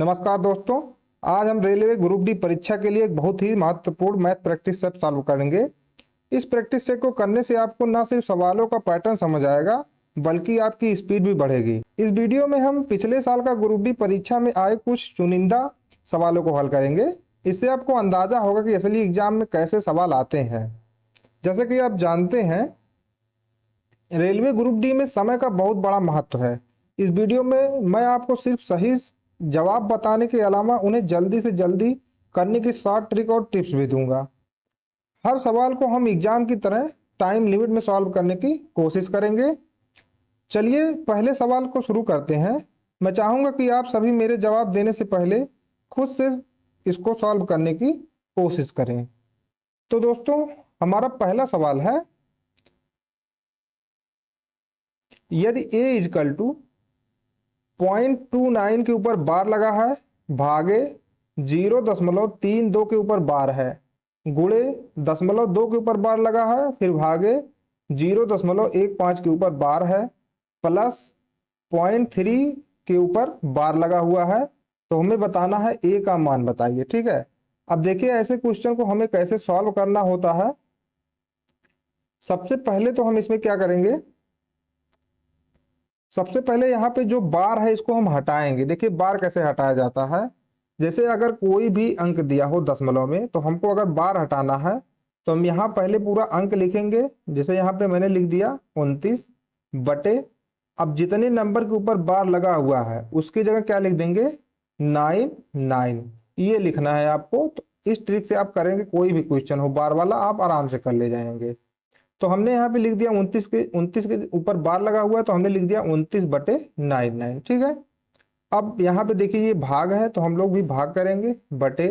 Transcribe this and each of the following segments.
नमस्कार दोस्तों। आज हम रेलवे ग्रुप डी परीक्षा के लिए एक बहुत ही महत्वपूर्ण मैथ प्रैक्टिस सेट सॉल्व करेंगे। इस प्रैक्टिस सेट को करने से आपको न सिर्फ सवालों का पैटर्न समझ आएगा बल्कि आपकी स्पीड भी बढ़ेगी। इस वीडियो में हम पिछले साल का ग्रुप डी परीक्षा में आए कुछ चुनिंदा सवालों को हल करेंगे। इससे आपको अंदाजा होगा कि असली एग्जाम में कैसे सवाल आते हैं। जैसे कि आप जानते हैं, रेलवे ग्रुप डी में समय का बहुत बड़ा महत्व है। इस वीडियो में मैं आपको सिर्फ सही जवाब बताने के अलावा उन्हें जल्दी से जल्दी करने की शॉर्ट ट्रिक और टिप्स भी दूंगा। हर सवाल को हम एग्जाम की तरह टाइम लिमिट में सॉल्व करने की कोशिश करेंगे। चलिए पहले सवाल को शुरू करते हैं। मैं चाहूंगा कि आप सभी मेरे जवाब देने से पहले खुद से इसको सॉल्व करने की कोशिश करें। तो दोस्तों, हमारा पहला सवाल है, यदि a इजकल टू 0.29 के ऊपर बार लगा है भागे 0.32 के ऊपर बार है गुणे 0.2 के ऊपर बार लगा है फिर भागे 0.15 के ऊपर बार है प्लस 0.3 के ऊपर बार लगा हुआ है, तो हमें बताना है a का मान बताइए। ठीक है, अब देखिए ऐसे क्वेश्चन को हमें कैसे सॉल्व करना होता है। सबसे पहले तो हम इसमें क्या करेंगे, सबसे पहले यहाँ पे जो बार है इसको हम हटाएंगे। देखिए बार कैसे हटाया जाता है। जैसे अगर कोई भी अंक दिया हो दशमलव में, तो हमको अगर बार हटाना है तो हम यहाँ पहले पूरा अंक लिखेंगे। जैसे यहाँ पे मैंने लिख दिया 29 बटे, अब जितने नंबर के ऊपर बार लगा हुआ है उसकी जगह क्या लिख देंगे 9 ये लिखना है आपको। तो इस ट्रिक से आप करेंगे, कोई भी क्वेश्चन हो बार वाला आप आराम से कर ले जाएंगे। तो हमने यहाँ पे लिख दिया 29 के ऊपर बार लगा हुआ है, तो हमने लिख दिया 29 बटे 9। ठीक है, अब यहाँ पे देखिए ये भाग है तो हम लोग भी भाग करेंगे बटे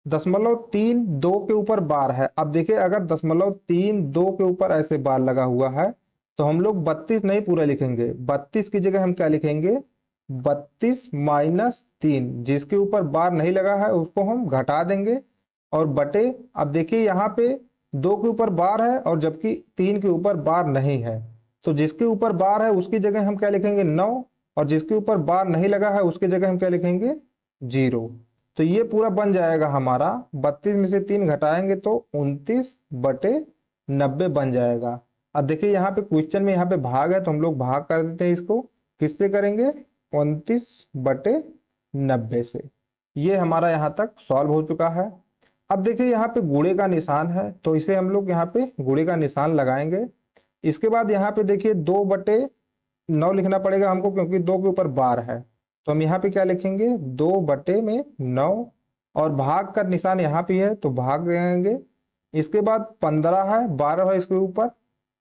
0.32 के ऊपर बार है। अब देखिए अगर 0.32 के ऊपर ऐसे बार लगा हुआ है तो हम लोग 32 नहीं पूरा लिखेंगे, 32 की जगह हम क्या लिखेंगे 32 माइनस 3, जिसके ऊपर बार नहीं लगा है उसको हम घटा देंगे और बटे, अब देखिए यहाँ पे 2 के ऊपर बार है और जबकि 3 के ऊपर बार नहीं है, तो जिसके ऊपर बार है उसकी जगह हम क्या लिखेंगे 9 और जिसके ऊपर बार नहीं लगा है उसकी जगह हम क्या लिखेंगे 0। तो ये पूरा बन जाएगा हमारा, 32 में से 3 घटाएंगे तो 29 बटे 90 बन जाएगा। अब देखिए यहाँ पे क्वेश्चन में यहाँ पे भाग है तो हम लोग भाग कर देते हैं इसको, किससे करेंगे 29 बटे 90 से। ये हमारा यहाँ तक सॉल्व हो चुका है। अब देखिए यहाँ पे गुणे का निशान है तो इसे हम लोग यहाँ पे गुणे का निशान लगाएंगे। इसके बाद यहाँ पे देखिए 2/9 लिखना पड़ेगा हमको क्योंकि 2 के ऊपर बार है, तो हम यहाँ पे क्या लिखेंगे 2/9 और भाग का निशान यहाँ पे है तो भाग देंगे। इसके बाद 15 है, 12 है इसके ऊपर,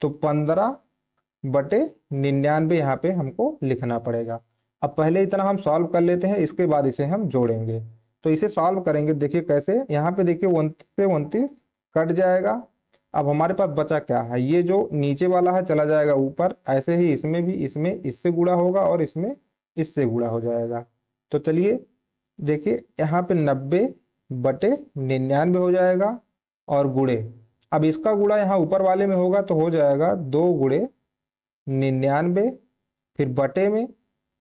तो 15/99 यहाँ पे हमको लिखना पड़ेगा। अब पहले इतना हम सॉल्व कर लेते हैं, इसके बाद इसे हम जोड़ेंगे। तो इसे सॉल्व करेंगे, देखिए कैसे, यहाँ पे देखिए 29 से 29 कट जाएगा। अब हमारे पास बचा क्या है, ये जो नीचे वाला है चला जाएगा ऊपर, ऐसे ही इसमें भी, इसमें इससे गुणा होगा और इसमें इससे गुणा हो जाएगा। तो चलिए देखिए यहाँ पे 90/99 हो जाएगा और गुणे, अब इसका गुणा यहाँ ऊपर वाले में होगा तो हो जाएगा 2 गुणे 99, फिर बटे में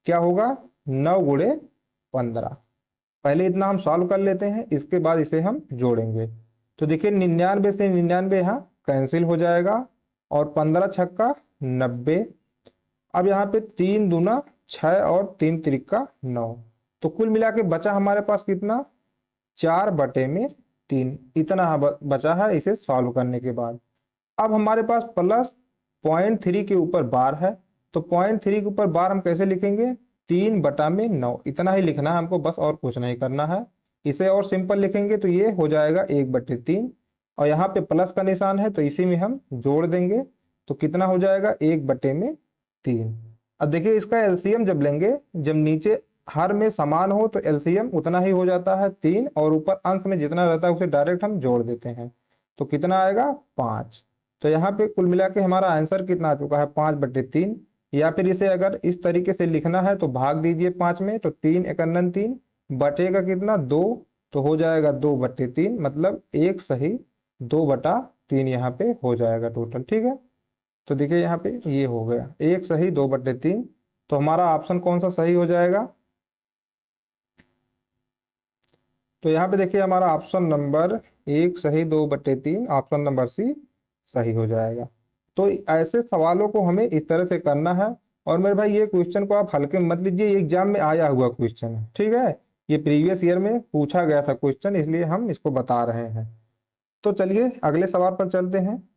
क्या होगा 9 गुणे 15। पहले इतना हम सॉल्व कर लेते हैं, इसके बाद इसे हम जोड़ेंगे। तो देखिए 99 से 99 यहाँ कैंसिल हो जाएगा और 15 छक्का 90। अब यहाँ पे 3 दूना 6 और 3 त्रिका 9, तो कुल मिला के बचा हमारे पास कितना 4/3 इतना बचा है इसे सॉल्व करने के बाद। अब हमारे पास प्लस 0.3 के ऊपर बार है, तो 0.3 के ऊपर बार हम कैसे लिखेंगे 3/9, इतना ही लिखना है हमको बस, और कुछ नहीं करना है। इसे और सिंपल लिखेंगे तो ये हो जाएगा 1/3 और यहाँ पे प्लस का निशान है तो इसी में हम जोड़ देंगे, तो कितना हो जाएगा 1/3। अब देखिए इसका एलसीएम जब लेंगे, जब नीचे हर में समान हो तो एलसीएम उतना ही हो जाता है 3 और ऊपर अंश में जितना रहता है उसे डायरेक्ट हम जोड़ देते हैं, तो कितना आएगा 5। तो यहाँ पे कुल मिला के हमारा आंसर कितना आ चुका है 5/3। या फिर इसे अगर इस तरीके से लिखना है तो भाग दीजिए 5 में, तो 3 एकन्नन 3 बटेगा कितना 2, तो हो जाएगा 2/3, मतलब एक सही 2/3 यहाँ पे हो जाएगा टोटल। ठीक है, तो देखिए यहाँ पे ये हो गया एक सही 2/3। तो हमारा ऑप्शन कौन सा सही हो जाएगा, तो यहाँ पे देखिए हमारा ऑप्शन नंबर 1 सही, 2/3, ऑप्शन नंबर सी सही हो जाएगा। तो ऐसे सवालों को हमें इस तरह से करना है। और मेरे भाई ये क्वेश्चन को आप हल्के में मत लीजिए, ये एग्जाम में आया हुआ क्वेश्चन है, ठीक है। ये प्रीवियस ईयर में पूछा गया था क्वेश्चन, इसलिए हम इसको बता रहे हैं। तो चलिए अगले सवाल पर चलते हैं।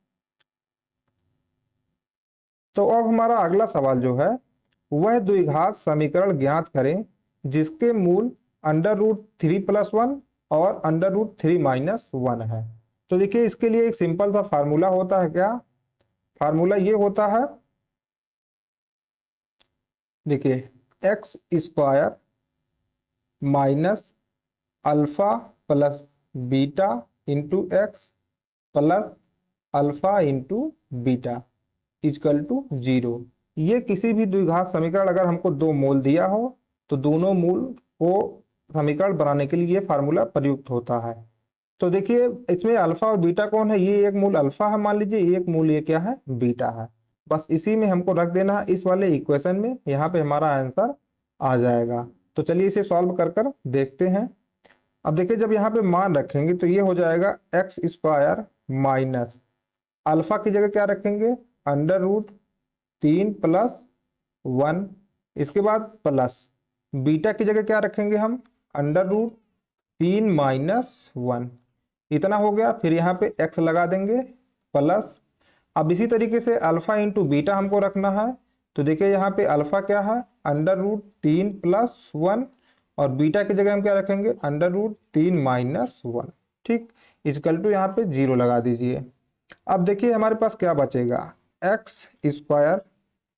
तो अब हमारा अगला सवाल जो है, वह द्विघात समीकरण ज्ञात करें जिसके मूल √3+1 और √3 - 1 है। तो देखिए इसके लिए एक सिंपल सा फार्मूला होता है। क्या फार्मूला? ये होता है, देखिए x² minus alpha plus beta into x plus alpha into beta equal to 0। ये किसी भी द्विघात समीकरण अगर हमको दो मूल दिया हो तो दोनों मूल को समीकरण बनाने के लिए ये फार्मूला प्रयुक्त होता है। तो देखिए इसमें अल्फा और बीटा कौन है? ये एक मूल अल्फा है मान लीजिए, एक मूल ये क्या है? बीटा है। बस इसी में हमको रख देना है इस वाले इक्वेशन में, यहाँ पे हमारा आंसर आ जाएगा। तो चलिए इसे सॉल्व कर कर देखते हैं। अब देखिए जब यहाँ पे मान रखेंगे तो ये हो जाएगा x² माइनस अल्फा की जगह क्या रखेंगे? √3+1। इसके बाद प्लस बीटा की जगह क्या रखेंगे हम? √3 - 1। इतना हो गया। फिर यहाँ पे x लगा देंगे प्लस। अब इसी तरीके से अल्फा इंटू बीटा हमको रखना है। तो देखिए यहाँ पे अल्फा क्या है? √3+1 और बीटा की जगह हम क्या रखेंगे? √3 - 1। ठीक, इजकल टू यहाँ पे 0 लगा दीजिए। अब देखिए हमारे पास क्या बचेगा? x²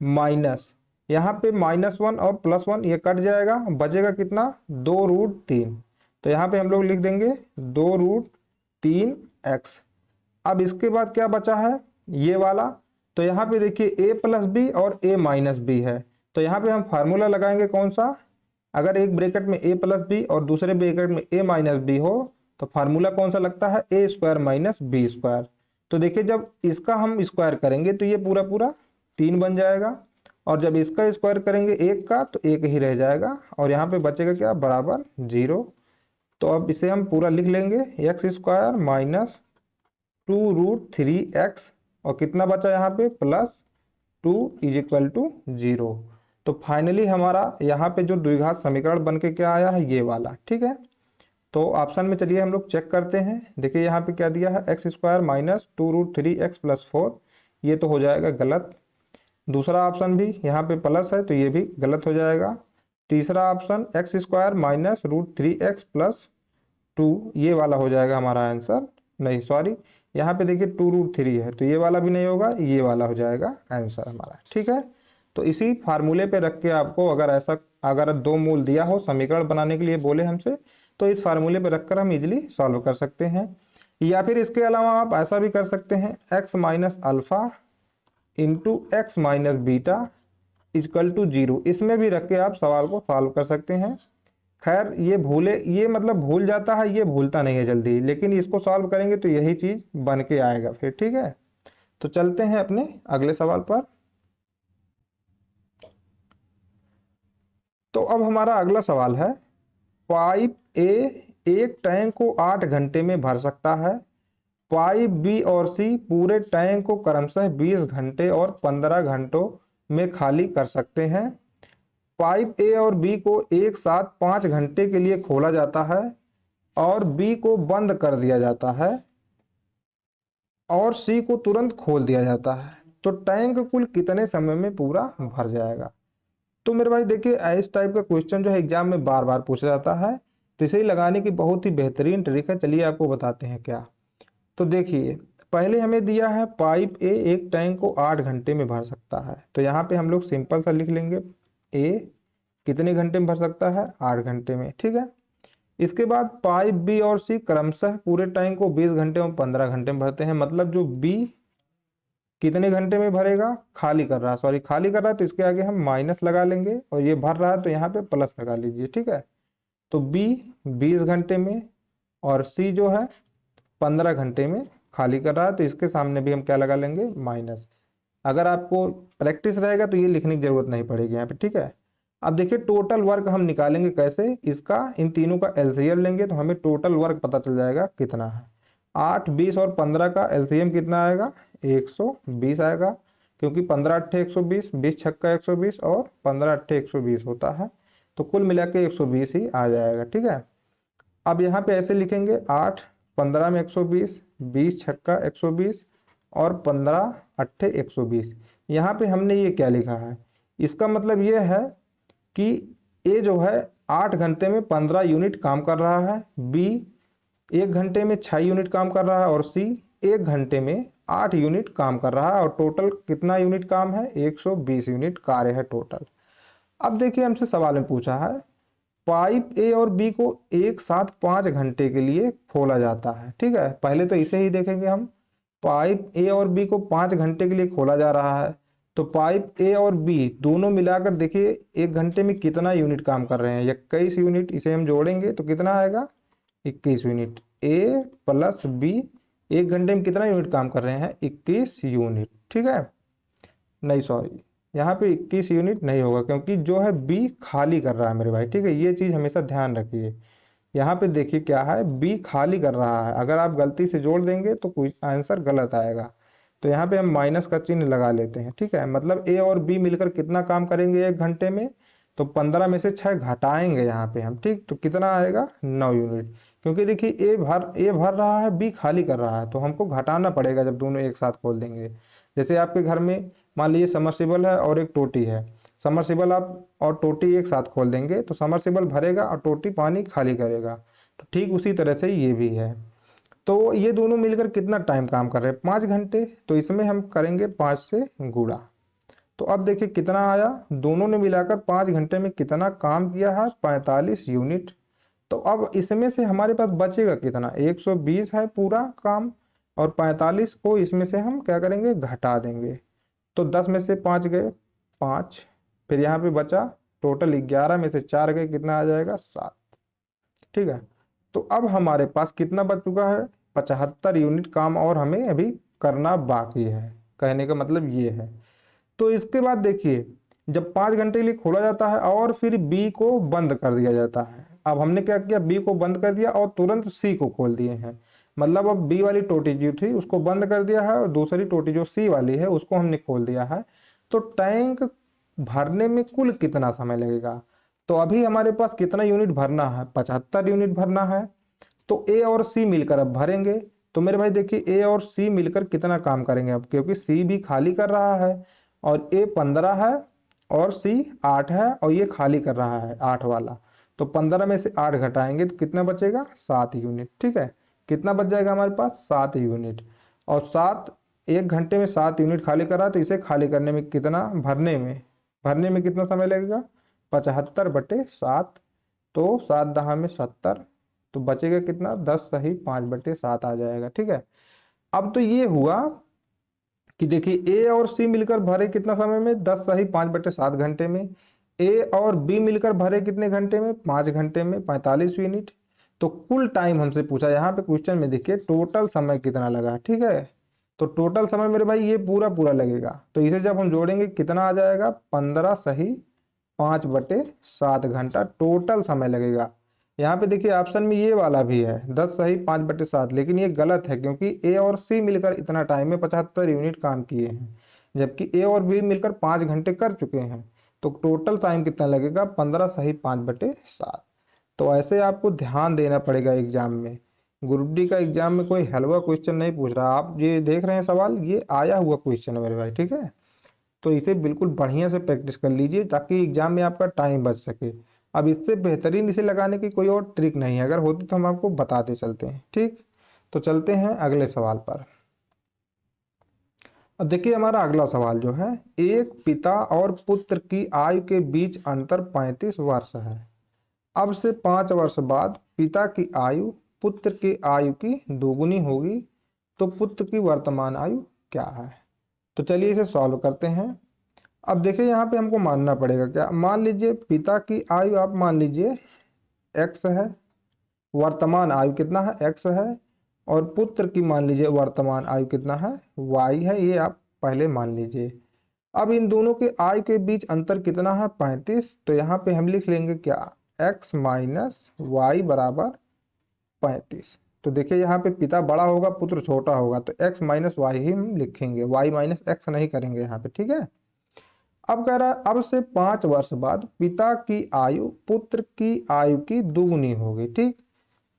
माइनस यहाँ पे -1 और +1 ये कट जाएगा, बचेगा कितना? 2√3। तो यहाँ पे हम लोग लिख देंगे 2√3x। अब इसके बाद क्या बचा है? ये वाला। तो यहाँ पे देखिए a+b और a-b है। तो यहाँ पे हम फार्मूला लगाएंगे कौन सा? अगर एक ब्रैकेट में a+b और दूसरे ब्रैकेट में a-b हो तो फार्मूला कौन सा लगता है? a² - b²। तो देखिए जब इसका हम स्क्वायर करेंगे तो ये पूरा पूरा 3 बन जाएगा, और जब इसका स्क्वायर करेंगे 1 का तो 1 ही रह जाएगा, और यहाँ पे बचेगा क्या? बराबर 0। तो अब इसे हम पूरा लिख लेंगे x² माइनस 2√3x, और कितना बचा यहाँ पे? +2 इजिकल टू 0। तो फाइनली हमारा यहाँ पे जो द्विघात समीकरण बन के क्या आया है? ये वाला। ठीक है, तो ऑप्शन में चलिए हम लोग चेक करते हैं। देखिए यहाँ पे क्या दिया है? x² minus 2√3x + 4। ये तो हो जाएगा गलत। दूसरा ऑप्शन भी यहाँ पे प्लस है तो ये भी गलत हो जाएगा। तीसरा ऑप्शन x² माइनस √3x + 2, ये वाला हो जाएगा हमारा आंसर। नहीं सॉरी, यहाँ पे देखिए 2√3 है तो ये वाला भी नहीं होगा, ये वाला हो जाएगा आंसर हमारा। ठीक है, तो इसी फार्मूले पे रख के आपको अगर दो मूल दिया हो समीकरण बनाने के लिए बोले हमसे, तो इस फार्मूले पे रखकर हम इजिली सॉल्व कर सकते हैं। या फिर इसके अलावा आप ऐसा भी कर सकते हैं, x minus alpha into x minus beta equal to 0, इसमें भी रख के आप सवाल को सॉल्व कर सकते हैं। खैर ये मतलब भूल जाता है, ये भूलता नहीं है जल्दी, लेकिन इसको सॉल्व करेंगे तो यही चीज बन के आएगा फिर। ठीक है, तो चलते हैं अपने अगले सवाल पर। तो अब हमारा अगला सवाल है, पाइप ए एक टैंक को 8 घंटे में भर सकता है। पाइप बी और सी पूरे टैंक को क्रमशः 20 घंटे और 15 घंटों में खाली कर सकते हैं। पाइप ए और बी को एक साथ 5 घंटे के लिए खोला जाता है और बी को बंद कर दिया जाता है और सी को तुरंत खोल दिया जाता है। तो टैंक कुल कितने समय में पूरा भर जाएगा? तो मेरे भाई देखिए इस टाइप का क्वेश्चन जो है एग्जाम में बार बार पूछा जाता है, तो इसे लगाने की बहुत ही बेहतरीन ट्रिक है। चलिए आपको बताते हैं क्या। तो देखिए पहले हमें दिया है पाइप ए एक टैंक को 8 घंटे में भर सकता है। तो यहाँ पे हम लोग सिंपल सा लिख लेंगे ए कितने घंटे में भर सकता है? 8 घंटे में। ठीक है, इसके बाद पाइप बी और सी क्रमशः पूरे टैंक को 20 घंटे और 15 घंटे में भरते हैं। मतलब जो बी कितने घंटे में भरेगा? खाली कर रहा है तो इसके आगे हम माइनस लगा लेंगे, और ये भर रहा है तो यहाँ पे प्लस लगा लीजिए। ठीक है, तो बी 20 घंटे में और सी जो है 15 घंटे में खाली कर रहा है, तो इसके सामने भी हम क्या लगा लेंगे? माइनस। अगर आपको प्रैक्टिस रहेगा तो ये लिखने की जरूरत नहीं पड़ेगी यहाँ पे। ठीक है, अब देखिए टोटल वर्क हम निकालेंगे कैसे, इसका इन तीनों का एलसीएम लेंगे तो हमें टोटल वर्क पता चल जाएगा कितना है। 8, 20 और 15 का एलसीएम कितना आएगा, 120 आएगा, क्योंकि 15 अट्ठे 120, 20 छक्का 120 और 15 अट्ठे 120 होता है, तो कुल मिला के 120 ही आ जाएगा। ठीक है, अब यहाँ पे ऐसे लिखेंगे 8, 15 में 120, 20 छक्का 120 और 15 अट्ठे 120। यहाँ पे हमने ये क्या लिखा है, इसका मतलब ये है कि ए जो है 8 घंटे में 15 यूनिट काम कर रहा है, बी 1 घंटे में 6 यूनिट काम कर रहा है और सी 1 घंटे में 8 यूनिट काम कर रहा है, और टोटल कितना यूनिट काम है, 120 यूनिट कार्य है टोटल। अब देखिए हमसे सवाल में पूछा है पाइप ए और बी को एक साथ 5 घंटे के लिए खोला जाता है। ठीक है, पहले तो इसे ही देखेंगे हम, पाइप ए और बी को 5 घंटे के लिए खोला जा रहा है, तो पाइप ए और बी दोनों मिलाकर देखिए 1 घंटे में कितना यूनिट काम कर रहे हैं, 21 यूनिट। इसे हम जोड़ेंगे तो कितना आएगा, 21 यूनिट। ए प्लस बी 1 घंटे में कितना यूनिट काम कर रहे हैं, 21 यूनिट। ठीक है, नहीं सॉरी, यहाँ पे 21 यूनिट नहीं होगा क्योंकि जो है बी खाली कर रहा है मेरे भाई। ठीक है, ये चीज़ हमेशा ध्यान रखिए। यहाँ पे देखिए क्या है, बी खाली कर रहा है, अगर आप गलती से जोड़ देंगे तो कोई आंसर गलत आएगा, तो यहाँ पे हम माइनस का चिन्ह लगा लेते हैं। ठीक है, मतलब ए और बी मिलकर कितना काम करेंगे 1 घंटे में, तो 15 में से 6 घटाएंगे यहाँ पे हम। ठीक, तो कितना आएगा, 9 यूनिट, क्योंकि देखिए ए भर रहा है, बी खाली कर रहा है, तो हमको घटाना पड़ेगा जब दोनों एक साथ खोल देंगे। जैसे आपके घर में मान लीजिए समरसिबल है और एक टोटी है, समरसिबल आप और टोटी एक साथ खोल देंगे तो समरसिबल भरेगा और टोटी पानी खाली करेगा, तो ठीक उसी तरह से ये भी है। तो ये दोनों मिलकर कितना टाइम काम कर रहे हैं, 5 घंटे, तो इसमें हम करेंगे 5 से गुणा। तो अब देखिए कितना आया, दोनों ने मिलाकर 5 घंटे में कितना काम किया है, 45 यूनिट। तो अब इसमें से हमारे पास बचेगा कितना, 120 है पूरा काम, और 45 को इसमें से हम क्या करेंगे, घटा देंगे। तो 10 में से 5 गए 5, फिर यहाँ पे बचा टोटल 11 में से 4 गए, कितना आ जाएगा, 7। ठीक है, तो अब हमारे पास कितना बच चुका है, 75 यूनिट काम और हमें अभी करना बाकी है, कहने का मतलब ये है। तो इसके बाद देखिए जब 5 घंटे के लिए खोला जाता है और फिर बी को बंद कर दिया जाता है, अब हमने क्या किया, बी को बंद कर दिया और तुरंत सी को खोल दिए हैं, मतलब अब बी वाली टोटी जो थी उसको बंद कर दिया है और दूसरी टोटी जो सी वाली है उसको हमने खोल दिया है। तो टैंक भरने में कुल कितना समय लगेगा, तो अभी हमारे पास कितना यूनिट भरना है, 75 यूनिट भरना है। तो ए और सी मिलकर अब भरेंगे, तो मेरे भाई देखिए ए और सी मिलकर कितना काम करेंगे अब, क्योंकि सी भी खाली कर रहा है और ए 15 है और सी 8 है और ये खाली कर रहा है 8 वाला, तो 15 में से 8 घटाएंगे तो कितना बचेगा, 7 यूनिट। ठीक है, कितना बच जाएगा हमारे पास, 7 यूनिट। और 7, 1 घंटे में 7 यूनिट खाली कर रहा है, तो इसे खाली करने में कितना, भरने में कितना समय लगेगा, 75/7, तो 7 दहा में 70, तो बचेगा कितना, 10 सही 5/7 आ जाएगा। ठीक है, अब तो ये हुआ कि देखिए ए और सी मिलकर भरे कितना समय में, 10 सही 5/7 घंटे में, ए और बी मिलकर भरे कितने घंटे में, 5 घंटे में 45 यूनिट। तो कुल टाइम हमसे पूछा, यहाँ पे क्वेश्चन में देखिए टोटल समय कितना लगा। ठीक है, तो टोटल समय मेरे भाई ये पूरा पूरा लगेगा, तो इसे जब हम जोड़ेंगे कितना आ जाएगा, 15 सही 5/7 घंटा टोटल समय लगेगा। यहाँ पे देखिए ऑप्शन में ये वाला भी है 10 सही 5/7, लेकिन ये गलत है क्योंकि ए और सी मिलकर इतना टाइम में 75 यूनिट काम किए हैं, जबकि ए और बी मिलकर 5 घंटे कर चुके हैं, तो टोटल टाइम कितना लगेगा, 15 सही 5/7। तो ऐसे आपको ध्यान देना पड़ेगा एग्जाम में, ग्रुप डी का एग्जाम में कोई हलवा क्वेश्चन नहीं पूछ रहा, आप ये देख रहे हैं सवाल, ये आया हुआ क्वेश्चन है मेरे भाई। ठीक है, तो इसे बिल्कुल बढ़िया से प्रैक्टिस कर लीजिए ताकि एग्जाम में आपका टाइम बच सके। अब इससे बेहतरीन इसे लगाने की कोई और ट्रिक नहीं है, अगर होती तो हम आपको बताते चलते हैं। ठीक, तो चलते हैं अगले सवाल पर। अब देखिए हमारा अगला सवाल जो है, एक पिता और पुत्र की आयु के बीच अंतर 35 वर्ष है। अब से 5 वर्ष बाद पिता की आयु पुत्र की आयु की दोगुनी होगी, तो पुत्र की वर्तमान आयु क्या है। तो चलिए इसे सॉल्व करते हैं। अब देखिए यहाँ पे हमको मानना पड़ेगा क्या, मान लीजिए पिता की आयु आप मान लीजिए x है, वर्तमान आयु कितना है, x है, और पुत्र की मान लीजिए वर्तमान आयु कितना है, y है, ये आप पहले मान लीजिए। अब इन दोनों के आय के बीच अंतर कितना है 35। तो यहाँ पे हम लिख लेंगे क्या, x माइनस वाई बराबर 35। तो देखिए यहाँ पे पिता बड़ा होगा पुत्र छोटा होगा, तो x माइनस वाई ही हम लिखेंगे, y माइनस एक्स नहीं करेंगे यहाँ पे, ठीक है। अब कह रहा है अब से 5 वर्ष बाद पिता की आयु पुत्र की आयु की दुगुनी होगी, ठीक।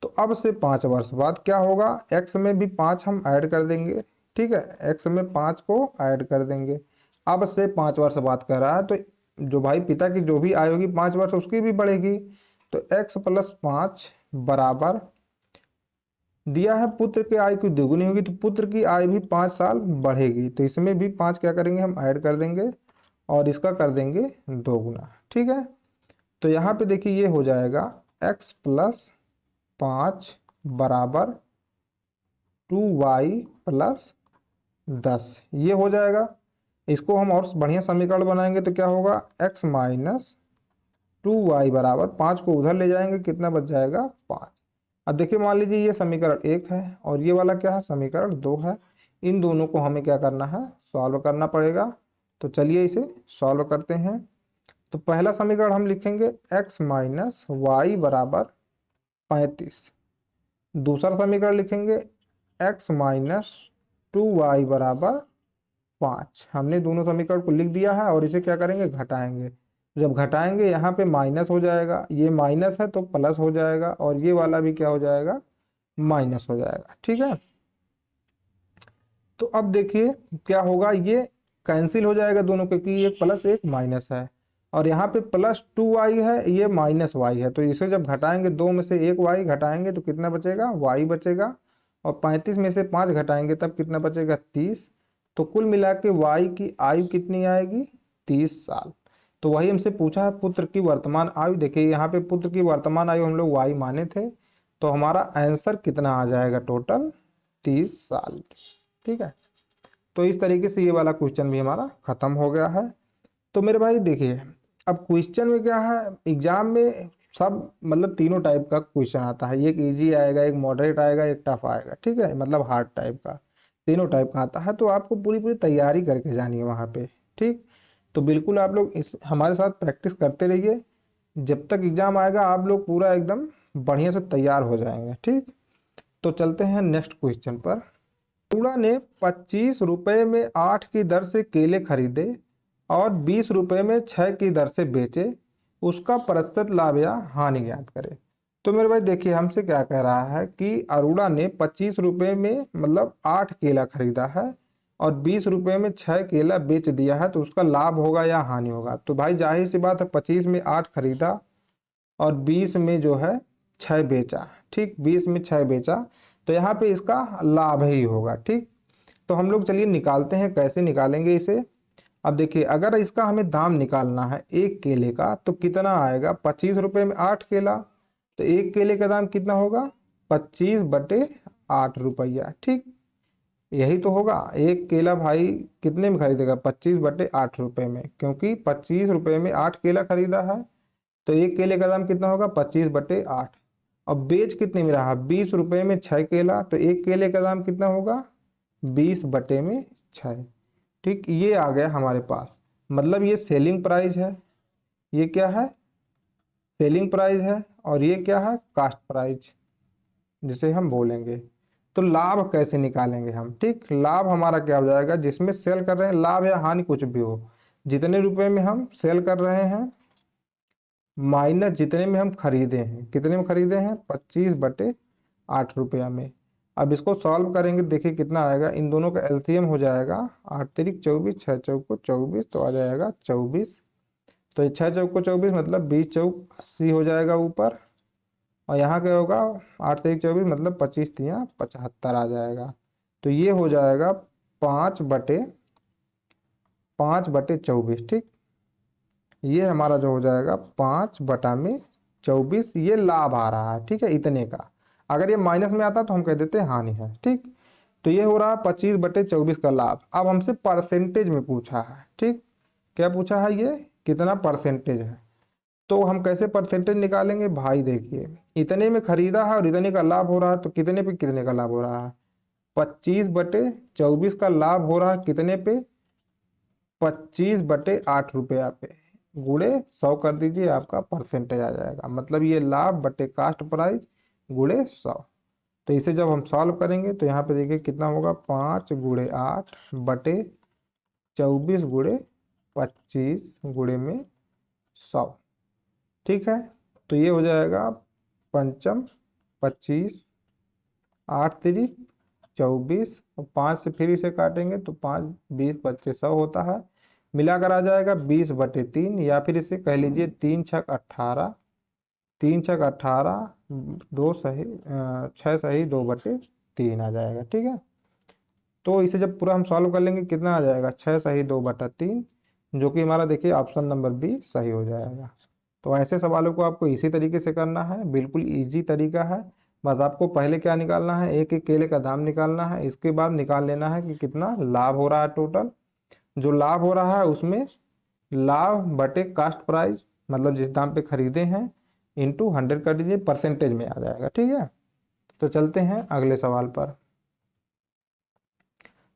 तो अब से 5 वर्ष बाद क्या होगा, x में भी 5 हम ऐड कर देंगे, ठीक है, x में 5 को ऐड कर देंगे। अब से 5 वर्ष बाद कह रहा है, तो जो भाई पिता की जो भी आयु होगी 5 वर्ष उसकी भी बढ़ेगी। तो x प्लस 5 बराबर दिया है पुत्र की आयु की दोगुनी होगी, तो पुत्र की आयु भी 5 साल बढ़ेगी, तो इसमें भी 5 क्या करेंगे हम ऐड कर देंगे और इसका कर देंगे 2 गुना, ठीक है। तो यहाँ पे देखिए ये हो जाएगा x प्लस 5 बराबर 2y प्लस 10, ये हो जाएगा। इसको हम और बढ़िया समीकरण बनाएंगे तो क्या होगा, x माइनस 2y बराबर 5 को उधर ले जाएंगे, कितना बच जाएगा 5। अब देखिए मान लीजिए ये समीकरण 1 है और ये वाला क्या है समीकरण 2 है। इन दोनों को हमें क्या करना है, सॉल्व करना पड़ेगा। तो चलिए इसे सॉल्व करते हैं। तो पहला समीकरण हम लिखेंगे x माइनस वाई बराबर 35। दूसरा समीकरण लिखेंगे x माइनस 2y बराबर 5। हमने दोनों समीकरण को लिख दिया है और इसे क्या करेंगे, घटाएंगे। जब घटाएंगे यहाँ पे माइनस हो जाएगा, ये माइनस है तो प्लस हो जाएगा और ये वाला भी क्या हो जाएगा, माइनस हो जाएगा, ठीक है। तो अब देखिए क्या होगा, ये कैंसिल हो जाएगा दोनों, क्योंकि एक प्लस एक माइनस है और यहाँ पे प्लस 2y है, ये माइनस y है। तो इसे जब घटाएंगे, 2 में से एक y घटाएंगे तो कितना बचेगा, y बचेगा। और 35 में से 5 घटाएंगे तब कितना बचेगा, 30। तो कुल मिला के y की आयु कितनी आएगी, 30 साल। तो वही हमसे पूछा है पुत्र की वर्तमान आयु। देखिए यहाँ पे पुत्र की वर्तमान आयु हम लोग y माने थे, तो हमारा आंसर कितना आ जाएगा, टोटल 30 साल, ठीक है। तो इस तरीके से ये वाला क्वेश्चन भी हमारा खत्म हो गया है। तो मेरे भाई देखिए अब क्वेश्चन में क्या है, एग्जाम में सब मतलब तीनों टाइप का क्वेश्चन आता है, एक इजी आएगा, एक मॉडरेट आएगा, एक टफ आएगा, ठीक है, मतलब हार्ड टाइप का, तीनों टाइप का आता है। तो आपको पूरी पूरी तैयारी करके जानी है वहाँ पे, ठीक। तो बिल्कुल आप लोग इस हमारे साथ प्रैक्टिस करते रहिए, जब तक एग्जाम आएगा आप लोग पूरा एकदम बढ़िया से तैयार हो जाएंगे, ठीक। तो चलते हैं नेक्स्ट क्वेश्चन पर। अरुणा ने 25 रुपए में 8 की दर से केले खरीदे और 20 रुपए में 6 की दर से बेचे, उसका प्रतिशत लाभ या हानि ज्ञात करें। तो मेरे भाई देखिए हमसे क्या कह रहा है कि अरुणा ने 25 रुपए में मतलब 8 केला खरीदा है और 20 रुपए में 6 केला बेच दिया है, तो उसका लाभ होगा या हानि होगा। तो भाई जाहिर सी बात है, 25 में 8 खरीदा और 20 में जो है 6 बेचा, ठीक, 20 में 6 बेचा, तो यहाँ पे इसका लाभ ही होगा, ठीक। तो हम लोग चलिए निकालते हैं, कैसे निकालेंगे इसे। अब देखिए अगर इसका हमें दाम निकालना है एक केले का, तो कितना आएगा, 25 रुपए में 8 केला, तो एक केले का दाम कितना होगा, 25/8 रुपया, ठीक। यही तो होगा, एक केला भाई कितने में खरीदेगा, 25/8 रुपए में, क्योंकि 25 रुपए में 8 केला खरीदा है, तो एक केले का दाम कितना होगा, 25/8। और बेच कितने में रहा, 20 रुपए में 6 केला, तो एक केले का दाम कितना होगा, 20/6, ठीक। ये आ गया हमारे पास, मतलब ये सेलिंग प्राइस है, ये क्या है, सेलिंग प्राइस है, और ये क्या है, कास्ट प्राइस जिसे हम बोलेंगे। तो लाभ कैसे निकालेंगे हम, ठीक। लाभ हमारा क्या हो जाएगा, जिसमें सेल कर रहे हैं, लाभ या हानि कुछ भी हो, जितने रुपए में हम सेल कर रहे हैं माइनस जितने में हम खरीदे हैं, कितने में खरीदे हैं, 25/8 रुपया में। अब इसको सॉल्व करेंगे, देखिए कितना आएगा, इन दोनों का एलसीएम हो जाएगा 8 तिरिक 24, 6 चौको 24, तो आ जाएगा 24। तो ये 6 चौको 24 मतलब 20 चौक 80 हो जाएगा ऊपर, और यहाँ क्या होगा, 8 तिरिक 24 मतलब 25 तिया 75 आ जाएगा। तो ये हो जाएगा 5/24, ठीक। ये हमारा जो हो जाएगा 5/24, ये लाभ आ रहा है, ठीक है, इतने का। अगर ये माइनस में आता तो हम कह देते हानि है, ठीक। तो ये हो रहा है 25/24 का लाभ। अब हमसे परसेंटेज में पूछा है, ठीक, क्या पूछा है, ये कितना परसेंटेज है। तो हम कैसे परसेंटेज निकालेंगे भाई, देखिए इतने में खरीदा है और इतने का लाभ हो रहा है, तो कितने पे कितने का लाभ हो रहा है, 25/24 का लाभ हो रहा है कितने पे, 25/8 रुपया पे गुणे 100 कर दीजिए, आपका परसेंटेज आ जाएगा। मतलब ये लाभ बटे कास्ट प्राइस गुणे 100। तो इसे जब हम सॉल्व करेंगे तो यहाँ पे देखिए कितना होगा, 5×8/24/25/100। ठीक है, तो ये हो जाएगा पंचम 25, 8×3 = 24 और 5 से फिर इसे काटेंगे तो 5×20 = 100 होता है। मिलाकर आ जाएगा 20/3, या फिर इसे कह लीजिए 3×6 = 18, 3×6 = 18, 6 सही 2/3 आ जाएगा। ठीक है, तो इसे जब पूरा हम सॉल्व कर लेंगे कितना आ जाएगा, 6 सही 2/3, जो कि हमारा देखिए ऑप्शन नंबर बी सही हो जाएगा। तो ऐसे सवालों को आपको इसी तरीके से करना है, बिल्कुल इजी तरीका है। बस आपको पहले क्या निकालना है, एक एक केले का दाम निकालना है, इसके बाद निकाल लेना है कि कितना लाभ हो रहा है टोटल। जो लाभ हो रहा है उसमें लाभ बटे कास्ट प्राइस, मतलब जिस दाम पे खरीदे हैं, इंटू 100 कर दीजिए, परसेंटेज में आ जाएगा। ठीक है, तो चलते हैं अगले सवाल पर।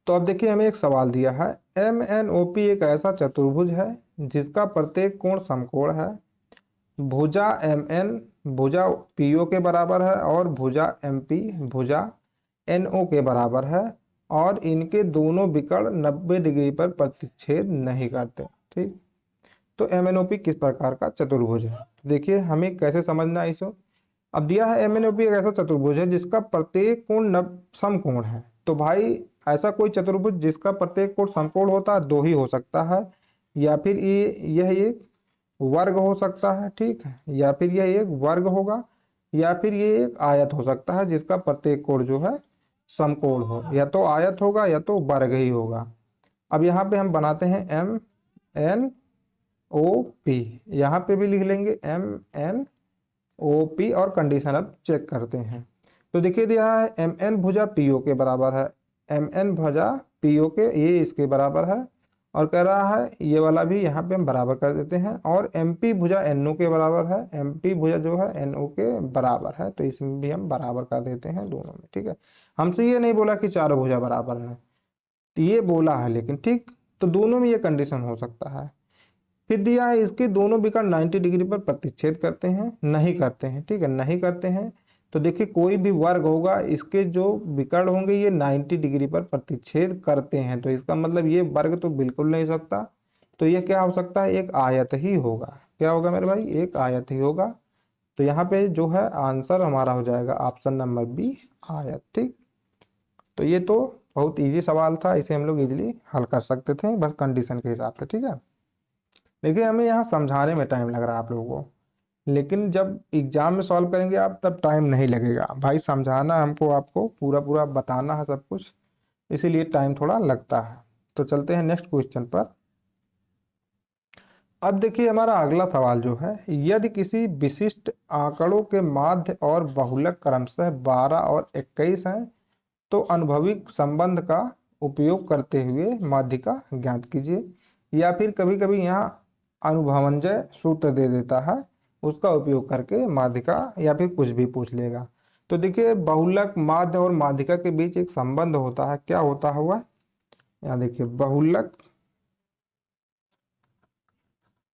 तो अब देखिए हमें एक सवाल दिया है, MNOP एक ऐसा चतुर्भुज है जिसका प्रत्येक कोण समकोण है। भुजा MN भुजा PO के बराबर है और भुजा MP भुजा NO के बराबर है, और इनके दोनों विकर्ण 90 डिग्री पर प्रतिच्छेद नहीं करते। ठीक, तो MNOP किस प्रकार का चतुर्भुज है, देखिए हमें कैसे समझना है इसे। अब दिया है MNOP एक ऐसा चतुर्भुज है जिसका प्रत्येक कोण समकोण है। तो भाई ऐसा कोई चतुर्भुज जिसका प्रत्येक कोण समकोण होता है दो ही हो सकता है, या फिर यह एक वर्ग हो सकता है, ठीक है, या फिर यह एक वर्ग होगा, या फिर ये एक आयत हो सकता है जिसका प्रत्येक कोण जो है समकोण हो, या तो आयत होगा या तो वर्ग ही होगा। अब यहाँ पे हम बनाते हैं MNOP, यहाँ पे भी लिख लेंगे MNOP और कंडीशन अब चेक करते हैं। तो देखिए दिया है MN भुजा PO के बराबर है, MN भुजा PO के ये इसके बराबर है, और कह रहा है ये वाला भी यहाँ पे हम बराबर कर देते हैं, और MP भुजा NO के बराबर है, MP भुजा जो है NO के बराबर है, तो इसमें भी हम बराबर कर देते हैं दोनों में। ठीक है, हमसे ये नहीं बोला कि चारों भुजा बराबर है, तो ये बोला है लेकिन, ठीक, तो दोनों में ये कंडीशन हो सकता है। फिर दिया है इसके दोनों विकर्ण 90 डिग्री पर प्रतिच्छेद करते हैं, नहीं करते हैं। ठीक है, नहीं करते हैं, तो देखिए कोई भी वर्ग होगा इसके जो विकर्ण होंगे ये 90 डिग्री पर प्रतिच्छेद करते हैं, तो इसका मतलब ये वर्ग तो बिल्कुल नहीं हो सकता। तो ये क्या हो सकता है, एक आयत ही होगा। क्या होगा मेरे भाई, एक आयत ही होगा। तो यहाँ पे जो है आंसर हमारा हो जाएगा ऑप्शन नंबर बी, आयत। ठीक, तो ये तो बहुत इजी सवाल था, इसे हम लोग इजिली हल कर सकते थे बस कंडीशन के हिसाब से। ठीक है, देखिए हमें यहाँ समझाने में टाइम लग रहा है आप लोगों को, लेकिन जब एग्जाम में सॉल्व करेंगे आप तब टाइम नहीं लगेगा भाई। समझाना हमको, आपको पूरा पूरा बताना है सब कुछ, इसीलिए टाइम थोड़ा लगता है। तो चलते हैं नेक्स्ट क्वेश्चन पर। अब देखिए हमारा अगला सवाल जो है, यदि किसी विशिष्ट आंकड़ों के माध्य और बहुलक क्रमशः 12 और 21 हैं, तो अनुभविक संबंध का उपयोग करते हुए माध्यिका ज्ञात कीजिए। या फिर कभी कभी यहाँ अनुभवंजय सूत्र दे देता है, उसका उपयोग करके माध्यिका या फिर कुछ भी पूछ लेगा। तो देखिए बहुलक माध्य और माध्यिका के बीच एक संबंध होता है, क्या होता हुआ, यहाँ देखिए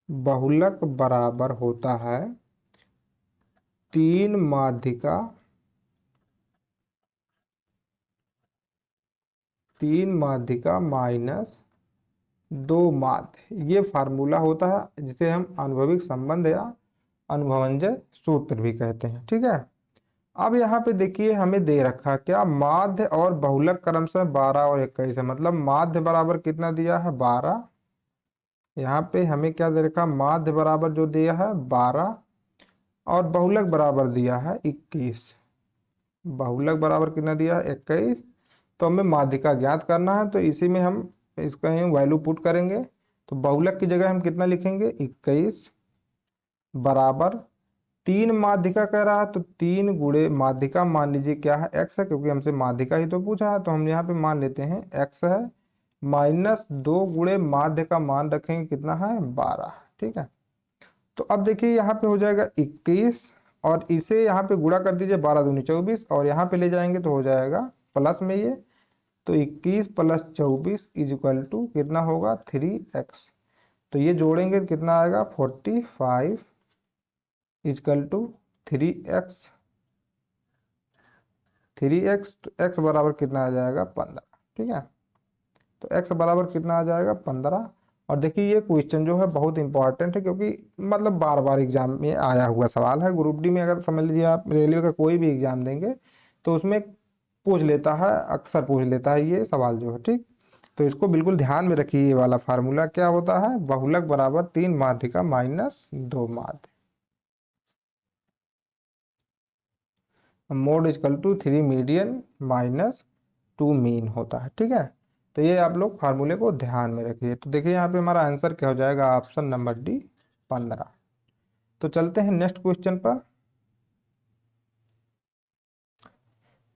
बहुलक बराबर होता है 3 माध्यिका माइनस 2 माध्य, ये फार्मूला होता है जिसे हम अनुभविक संबंध या अनुभवंजय सूत्र भी कहते हैं। ठीक है, अब यहाँ पे देखिए हमें दे रखा क्या, माध्य और बहुलक क्रमशः 12 और 21 है, मतलब माध्य बराबर कितना दिया है 12, यहाँ पे हमें क्या दे रखा, माध्य बराबर जो दिया है 12 और बहुलक बराबर दिया है 21, बहुलक बराबर कितना दिया है 21। तो हमें माध्यिका ज्ञात करना है, तो इसी में हम इसका वैल्यू पुट करेंगे। तो बहुलक की जगह हम कितना लिखेंगे 21 बराबर 3 माध्यिका कह रहा है, तो 3 गुणे माध्यिका मान लीजिए क्या है x है, क्योंकि हमसे माध्यिका ही तो पूछा है, तो हम यहाँ पे मान लेते हैं x है, माइनस 2 गुणे माध्य का मान रखेंगे कितना है 12। ठीक है, तो अब देखिए यहाँ पे हो जाएगा 21, और इसे यहाँ पे गुणा कर दीजिए 12 दूनी 24, और यहाँ पे ले जाएंगे तो हो जाएगा प्लस में ये तो 21 प्लस 24 इज इक्वल टू कितना होगा 3x। तो ये जोड़ेंगे तो कितना आएगा 45 इजकल टू 3x। 3x तो x बराबर कितना आ जाएगा 15। ठीक है, तो x बराबर कितना आ जाएगा 15। और देखिए ये क्वेश्चन जो है बहुत इंपॉर्टेंट है, क्योंकि मतलब बार बार एग्जाम में आया हुआ सवाल है। ग्रुप डी में अगर समझ लीजिए आप रेलवे का कोई भी एग्जाम देंगे तो उसमें पूछ लेता है, अक्सर पूछ लेता है ये सवाल जो है। ठीक, तो इसको बिल्कुल ध्यान में रखिए। ये वाला फार्मूला क्या होता है, बहुलक बराबर 3 माध्यिका माइनस 2 माध्य, mode equal to 3 median minus 2 mean होता है। ठीक है, तो ये आप लोग फार्मूले को ध्यान में रखिए। तो देखिए यहाँ पे हमारा आंसर क्या हो जाएगा, ऑप्शन नंबर डी 15। तो चलते हैं नेक्स्ट क्वेश्चन पर।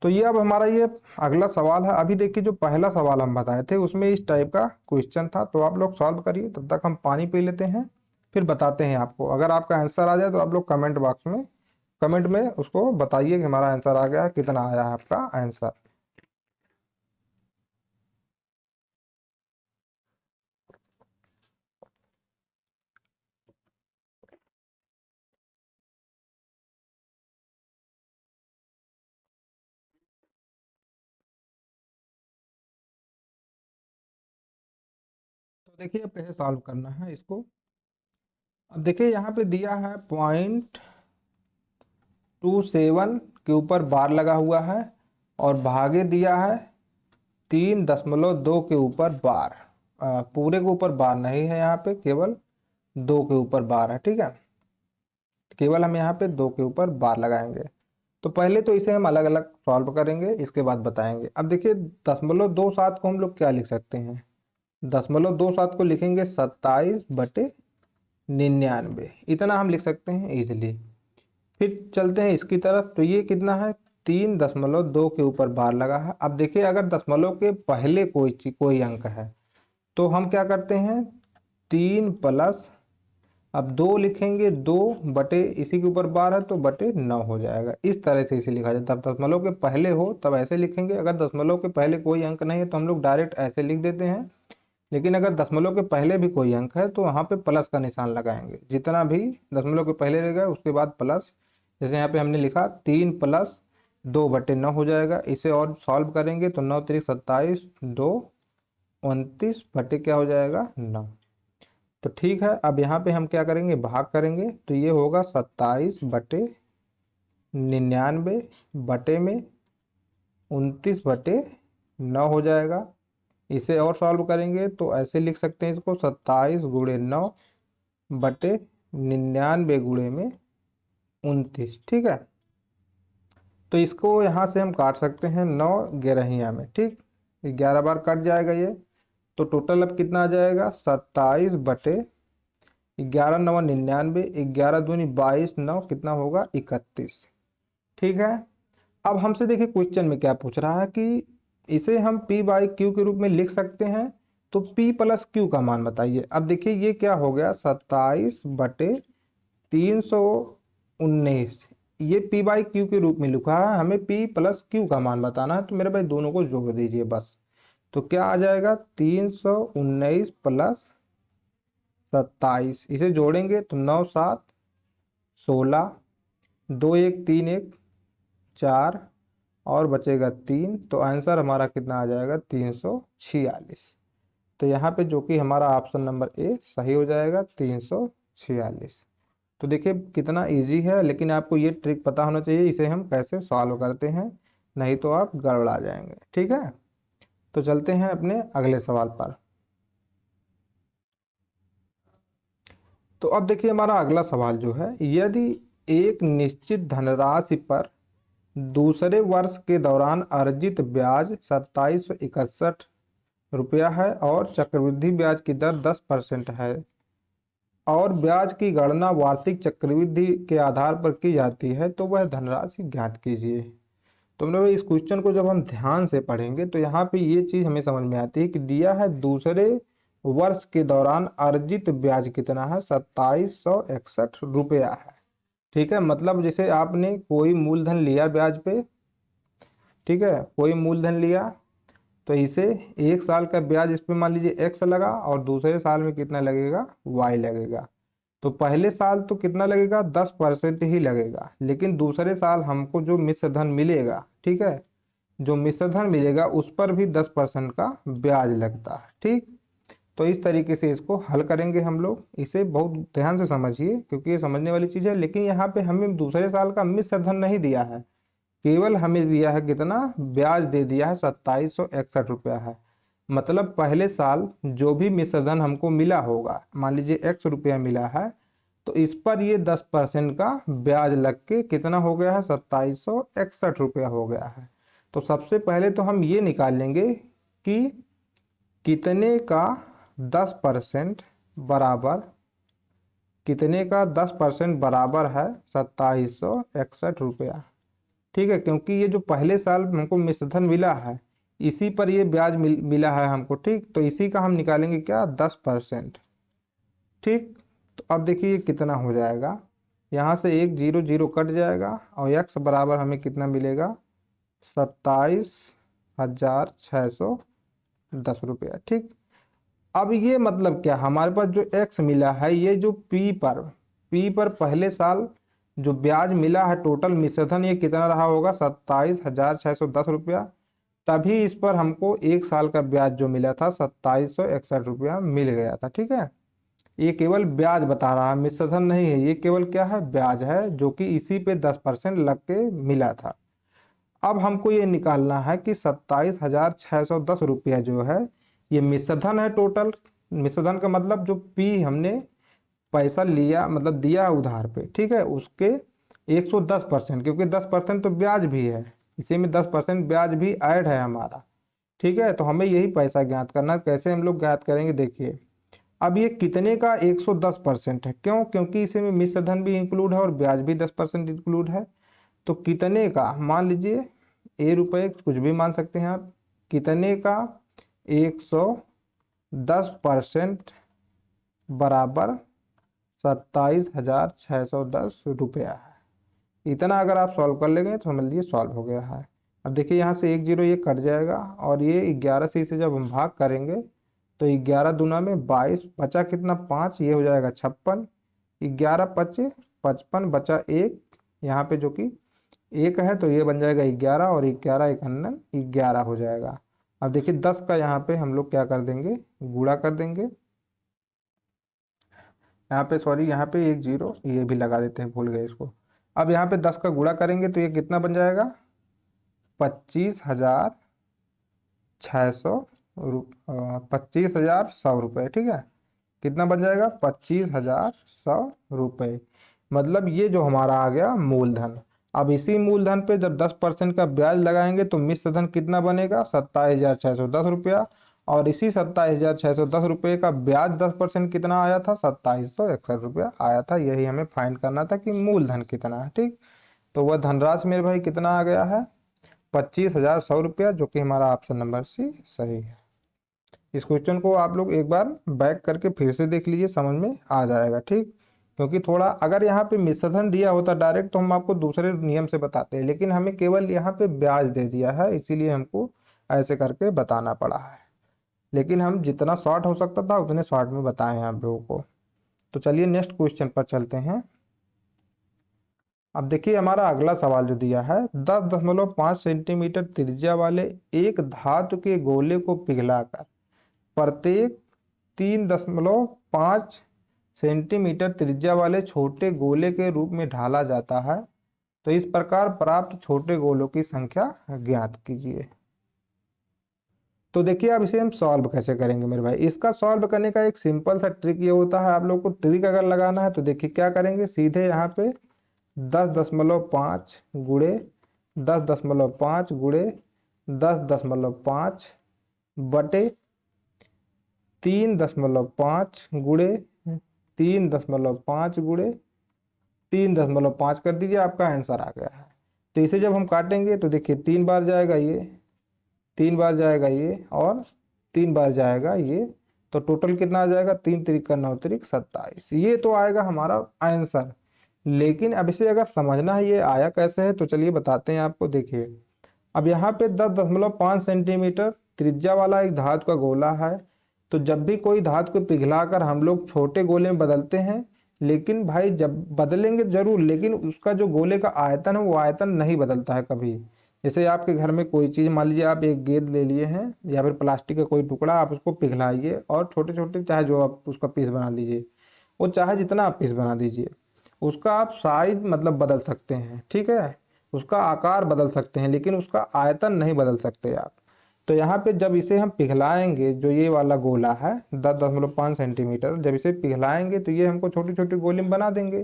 तो ये अब हमारा ये अगला सवाल है। अभी देखिए जो पहला सवाल हम बताए थे उसमें इस टाइप का क्वेश्चन था, तो आप लोग सॉल्व करिए। तब तक हम पानी पी लेते हैं, फिर बताते हैं आपको। अगर आपका आंसर आ जाए तो आप लोग कमेंट बॉक्स में कमेंट में उसको बताइए कि हमारा आंसर आ गया, कितना आया है आपका आंसर। तो देखिए अब कैसे सॉल्व करना है इसको। अब देखिए यहाँ पे दिया है 0.27 के ऊपर बार लगा हुआ है, और भागे दिया है 3.2 के ऊपर बार। पूरे के ऊपर बार नहीं है, यहाँ पे केवल 2 के ऊपर बार है। ठीक है, केवल हम यहाँ पे 2 के ऊपर बार लगाएंगे। तो पहले तो इसे हम अलग अलग सॉल्व करेंगे, इसके बाद बताएंगे। अब देखिए 0.27 को हम लोग क्या लिख सकते हैं, 0.27 को लिखेंगे 27/99, इतना हम लिख सकते हैं इजिली। फिर चलते हैं इसकी तरफ। तो ये कितना है, 3.2 के ऊपर बार लगा है। अब देखिए अगर दशमलव के पहले कोई अंक है तो हम क्या करते हैं, 3 प्लस, अब 2 लिखेंगे, 2 इसी के ऊपर बार है तो बटे 9 हो जाएगा। इस तरह से इसे लिखा जाता है। दशमलव के पहले हो तब ऐसे लिखेंगे, अगर दशमलव के पहले कोई अंक नहीं है तो हम लोग डायरेक्ट ऐसे लिख देते हैं। लेकिन अगर दशमलव के पहले भी कोई अंक है तो वहाँ पे प्लस का निशान लगाएंगे। जितना भी दशमलव के पहले रहेगा उसके बाद प्लस। जैसे यहाँ पे हमने लिखा 3+2/9 हो जाएगा। इसे और सॉल्व करेंगे तो 9 3 27, 2 29 बटे क्या हो जाएगा 9। तो ठीक है, अब यहाँ पे हम क्या करेंगे, भाग करेंगे। तो ये होगा 27/99 बटे में 29/9 हो जाएगा। इसे और सॉल्व करेंगे तो ऐसे लिख सकते हैं इसको, 27×9/99 ठीक है। तो इसको यहाँ से हम काट सकते हैं 9 11 में। ठीक, 11 बार कट जाएगा ये। तो टोटल अब कितना आ जाएगा, 27/11×9 99, 11×2 22, 9 कितना होगा 31। ठीक है, अब हमसे देखिए क्वेश्चन में क्या पूछ रहा है कि इसे हम p/q के रूप में लिख सकते हैं, तो p + q का मान बताइए। अब देखिए ये क्या हो गया, 27/319, ये p/q के रूप में लिखा है, हमें p + q का मान बताना है। तो मेरे भाई दोनों को जोड़ दीजिए बस। तो क्या आ जाएगा, 319 + 27, इसे जोड़ेंगे तो 9 7 16, 2 1 3 1 4 और बचेगा 3। तो आंसर हमारा कितना आ जाएगा 346। तो यहाँ पे जो कि हमारा ऑप्शन नंबर ए सही हो जाएगा 346। तो देखिए कितना इजी है, लेकिन आपको ये ट्रिक पता होना चाहिए इसे हम कैसे सॉल्व करते हैं, नहीं तो आप गड़बड़ा जाएंगे। ठीक है, तो चलते हैं अपने अगले सवाल पर। तो अब देखिए हमारा अगला सवाल जो है, यदि एक निश्चित धनराशि पर दूसरे वर्ष के दौरान अर्जित ब्याज 2761 रुपया है और चक्रवृद्धि ब्याज की दर 10% है, और ब्याज की गणना वार्षिक चक्रवृद्धि के आधार पर की जाती है, तो वह धनराशि ज्ञात कीजिए। तो मतलब इस क्वेश्चन को जब हम ध्यान से पढ़ेंगे तो यहाँ पे ये चीज हमें समझ में आती है कि दिया है दूसरे वर्ष के दौरान अर्जित ब्याज कितना है, 2761 रुपया है। ठीक है, मतलब जैसे आपने कोई मूलधन लिया ब्याज पे, ठीक है, कोई मूलधन लिया, तो इसे 1 साल का ब्याज इस पे मान लीजिए x लगा और दूसरे साल में कितना लगेगा, y लगेगा। तो पहले साल तो कितना लगेगा, 10% ही लगेगा, लेकिन दूसरे साल हमको जो मिश्र धन मिलेगा, ठीक है, जो मिश्र धन मिलेगा उस पर भी 10% का ब्याज लगता है। ठीक, तो इस तरीके से इसको हल करेंगे हम लोग। इसे बहुत ध्यान से समझिए क्योंकि ये समझने वाली चीज़ है। लेकिन यहाँ पे हमें दूसरे साल का मिश्र धन नहीं दिया है, केवल हमें दिया है कितना, ब्याज दे दिया है 2761 रुपया है। मतलब पहले साल जो भी मिश्र धन हमको मिला होगा, मान लीजिए x रुपया मिला है, तो इस पर ये 10% का ब्याज लग के कितना हो गया है, 2761 रुपया हो गया है। तो सबसे पहले तो हम ये निकाल लेंगे कि कितने का 10% बराबर, कितने का 10% बराबर है 2761 रुपया। ठीक है, क्योंकि ये जो पहले साल हमको मिश्र धन मिला है इसी पर ये ब्याज मिला है हमको। ठीक, तो इसी का हम निकालेंगे क्या, 10%। ठीक, तो अब देखिए कितना हो जाएगा, यहाँ से एक 0 0 कट जाएगा और x बराबर हमें कितना मिलेगा, 27,610 रुपया। ठीक, अब ये मतलब क्या, हमारे पास जो x मिला है ये जो p पर पहले साल जो ब्याज मिला है टोटल मिश्र धन ये कितना रहा होगा, 27,610 रुपया। तभी इस पर हमको 1 साल का ब्याज जो मिला था 2761 रुपया मिल गया था। ठीक है, ये केवल ब्याज बता रहा है, मिश्र धन नहीं है, ये केवल क्या है, ब्याज है, जो कि इसी पे 10% लग के मिला था। अब हमको ये निकालना है कि 27,610 रुपया जो है ये मिश्र धन है टोटल। मिश्र धन का मतलब जो पी हमने पैसा लिया, मतलब दिया उधार पे, ठीक है, उसके 110%, क्योंकि 10% तो ब्याज भी है, इसी में 10% ब्याज भी ऐड है हमारा। ठीक है, तो हमें यही पैसा ज्ञात करना है। कैसे हम लोग ज्ञात करेंगे, देखिए अब ये कितने का 110% है, क्यों, क्योंकि इसी में मिश्र धन भी इंक्लूड है और ब्याज भी 10% इंक्लूड है। तो कितने का, मान लीजिए ए रुपये कुछ भी मान सकते हैं आप, कितने का 110% बराबर 27,610 रुपया है। इतना अगर आप सॉल्व कर लेंगे तो समझ लीजिए सॉल्व हो गया है। अब देखिए यहाँ से 1 0 ये कट जाएगा और ये 11 से इसे जब हम भाग करेंगे तो 11 दूना में 22, बचा कितना 5, ये हो जाएगा 56, 11 पचे 55, बचा 1, यहाँ पे जो कि 1 है तो ये बन जाएगा 11 और 11 51 11 हो जाएगा। अब देखिए 10 का यहाँ पे हम लोग क्या कर देंगे, गुणा कर देंगे। यहाँ पे सॉरी, यहाँ पे 1 0 ये भी लगा देते हैं, भूल गए इसको। अब यहाँ पे 10 का गुणा करेंगे तो ये कितना बन जाएगा, 25,600 25,100 रुपये। ठीक है, कितना बन जाएगा, 25,100 रुपये। मतलब ये जो हमारा आ गया मूलधन। अब इसी मूलधन पे जब 10% का ब्याज लगाएंगे तो मिश्र धन कितना बनेगा, 27,610 रुपया। और इसी 27,610 रुपये का ब्याज 10% कितना आया था, 2761 रुपया आया था। यही हमें फाइंड करना था कि मूलधन कितना है। ठीक, तो वह धनराशि मेरे भाई कितना आ गया है, 25,100 रुपया, जो कि हमारा ऑप्शन नंबर सी सही है। इस क्वेश्चन को आप लोग एक बार बैक करके फिर से देख लीजिए, समझ में आ जाएगा। ठीक, क्योंकि थोड़ा अगर यहाँ पे मिश्र धन दिया होता डायरेक्ट तो हम आपको दूसरे नियम से बताते हैं, लेकिन हमें केवल यहाँ पे ब्याज दे दिया है, इसीलिए हमको ऐसे करके बताना पड़ा है। लेकिन हम जितना शॉर्ट हो सकता था उतने शॉर्ट में बताए हैं आप लोगों को। तो चलिए नेक्स्ट क्वेश्चन पर चलते हैं। अब देखिए हमारा अगला सवाल जो दिया है, 10.5 सेंटीमीटर त्रिज्या वाले एक धातु के गोले को पिघलाकर प्रत्येक 3.5 सेंटीमीटर त्रिज्या वाले छोटे गोले के रूप में ढाला जाता है, तो इस प्रकार प्राप्त छोटे गोलों की संख्या ज्ञात कीजिए। तो देखिए अब इसे हम सॉल्व कैसे करेंगे मेरे भाई। इसका सॉल्व करने का एक सिंपल सा ट्रिक ये होता है, आप लोग को ट्रिक अगर लगाना है तो देखिए क्या करेंगे, सीधे यहाँ पे 10.5 गुणे 10.5 गुणे 10.5 बटे 3.5 गुणे 3.5 गुणे 3.5 कर दीजिए, आपका आंसर आ गया है। तो इसे जब हम काटेंगे तो देखिए 3 बार जाएगा ये, 3 बार जाएगा ये और 3 बार जाएगा ये, तो टोटल कितना आ जाएगा, 3 3 का 9 3 27। ये तो आएगा हमारा आंसर। लेकिन अब इसे अगर समझना है ये आया कैसे है तो चलिए बताते हैं आपको। देखिए अब यहाँ पे 10.5 सेंटीमीटर त्रिज्या वाला एक धातु का गोला है, तो जब भी कोई धातु को पिघलाकर हम लोग छोटे गोले में बदलते हैं, लेकिन भाई जब बदलेंगे जरूर, लेकिन उसका जो गोले का आयतन है वो आयतन नहीं बदलता है कभी। जैसे आपके घर में कोई चीज़, मान लीजिए आप एक गेंद ले लिए हैं या फिर प्लास्टिक का कोई टुकड़ा, आप उसको पिघलाइए और छोटे छोटे चाहे जो आप उसका पीस बना लीजिए, वो चाहे जितना आप पीस बना दीजिए, उसका आप साइज मतलब बदल सकते हैं, ठीक है, उसका आकार बदल सकते हैं, लेकिन उसका आयतन नहीं बदल सकते आप। तो यहाँ पे जब इसे हम पिघलाएंगे, जो ये वाला गोला है 10.5 सेंटीमीटर, जब इसे पिघलाएंगे तो ये हमको छोटी छोटी गोली में बना देंगे।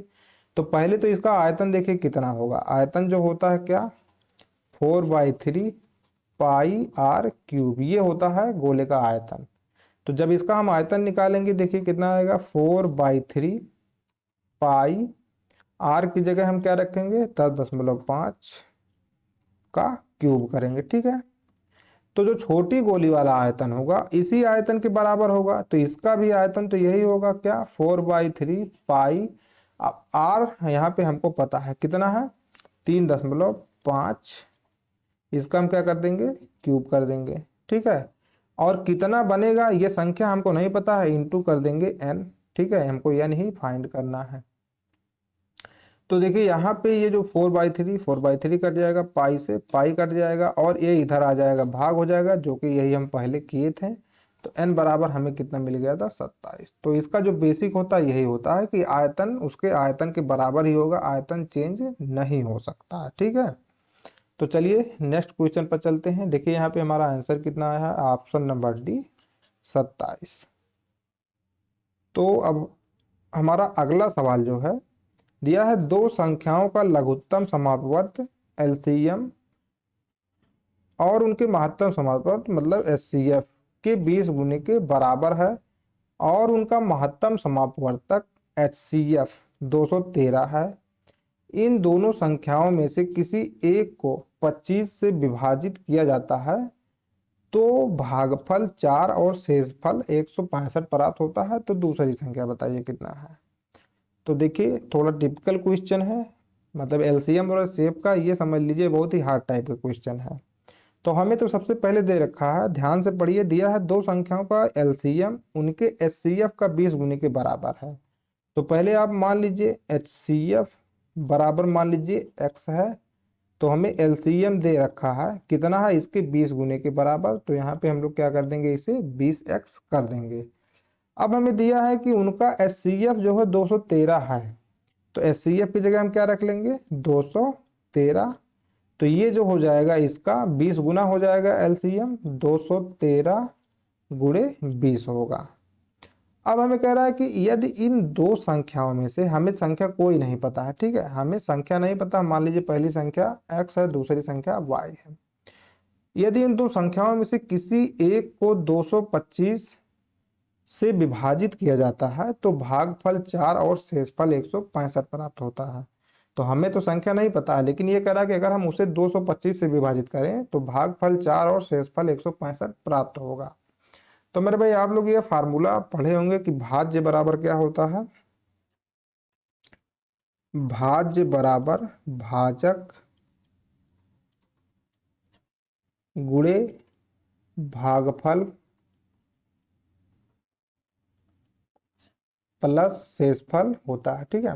तो पहले तो इसका आयतन देखिए कितना होगा, आयतन जो होता है क्या, 4/3 पाई आर क्यूब, ये होता है गोले का आयतन। तो जब इसका हम आयतन निकालेंगे देखिए कितना आएगा, 4/3 पाई, आर की जगह हम क्या रखेंगे 10.5 का क्यूब करेंगे, ठीक है। तो जो छोटी गोली वाला आयतन होगा इसी आयतन के बराबर होगा, तो इसका भी आयतन तो यही होगा क्या, 4/3 पाई। अब आर यहाँ पे हमको पता है कितना है, 3.5, इसका हम क्या कर देंगे, क्यूब कर देंगे, ठीक है। और कितना बनेगा ये संख्या हमको नहीं पता है, इंटू कर देंगे n, ठीक है, हमको n ही फाइंड करना है। तो देखिए यहाँ पे ये जो 4/3 कट जाएगा, पाई से पाई कट जाएगा, और ये इधर आ जाएगा, भाग हो जाएगा, जो कि यही हम पहले किए थे। तो n बराबर हमें कितना मिल गया था, 27। तो इसका जो बेसिक होता है यही होता है कि आयतन उसके आयतन के बराबर ही होगा, आयतन चेंज नहीं हो सकता, ठीक है। तो चलिए नेक्स्ट क्वेश्चन पर चलते हैं। देखिए यहाँ पे हमारा आंसर कितना आया है, ऑप्शन नंबर डी 27। तो अब हमारा अगला सवाल जो है दिया है, दो संख्याओं का लघुत्तम समापवर्त एलसीएम और उनके महत्तम समापवर्त मतलब एचसीएफ के 20 गुने के बराबर है, और उनका महत्तम समापवर्तक एचसीएफ 213 है। इन दोनों संख्याओं में से किसी एक को 25 से विभाजित किया जाता है तो भागफल 4 और शेषफल 165 प्राप्त होता है। तो दूसरी संख्या बताइए कितना है। तो देखिए थोड़ा टिपिकल क्वेश्चन है, मतलब एलसीएम और एचसीएफ का, ये समझ लीजिए बहुत ही हार्ड टाइप का क्वेश्चन है। तो हमें तो सबसे पहले दे रखा है, ध्यान से पढ़िए, दिया है दो संख्याओं का एलसीएम उनके एचसीएफ का 20 गुने के बराबर है। तो पहले आप मान लीजिए एचसीएफ बराबर मान लीजिए x है, तो हमें एलसीएम दे रखा है कितना है, इसके 20 गुने के बराबर। तो यहाँ पे हम लोग क्या कर देंगे, इसे 20x कर देंगे। अब हमें दिया है कि उनका एचसीएफ जो है 213 है, तो एचसीएफ की जगह हम क्या रख लेंगे, 213। तो ये जो हो जाएगा इसका 20 गुना हो जाएगा एलसीएम, 213 गुणे 20 होगा। अब हमें कह रहा है कि यदि इन दो संख्याओं में से, हमें संख्या कोई नहीं पता है, ठीक है, हमें संख्या नहीं पता, मान लीजिए पहली संख्या x है, दूसरी संख्या y है। यदि इन दो संख्याओं में से किसी एक को 225 से विभाजित किया जाता है तो भागफल 4 और शेषफल 165 प्राप्त होता है। तो हमें तो संख्या नहीं पता है, लेकिन ये कह रहा है कि अगर हम उसे 225 से विभाजित करें तो भागफल 4 और शेषफल 165 प्राप्त होगा। तो मेरे भाई आप लोग ये फार्मूला पढ़े होंगे कि भाज्य बराबर क्या होता है, भाज्य बराबर भाजक गुणे भागफल प्लस शेषफल होता है, ठीक है।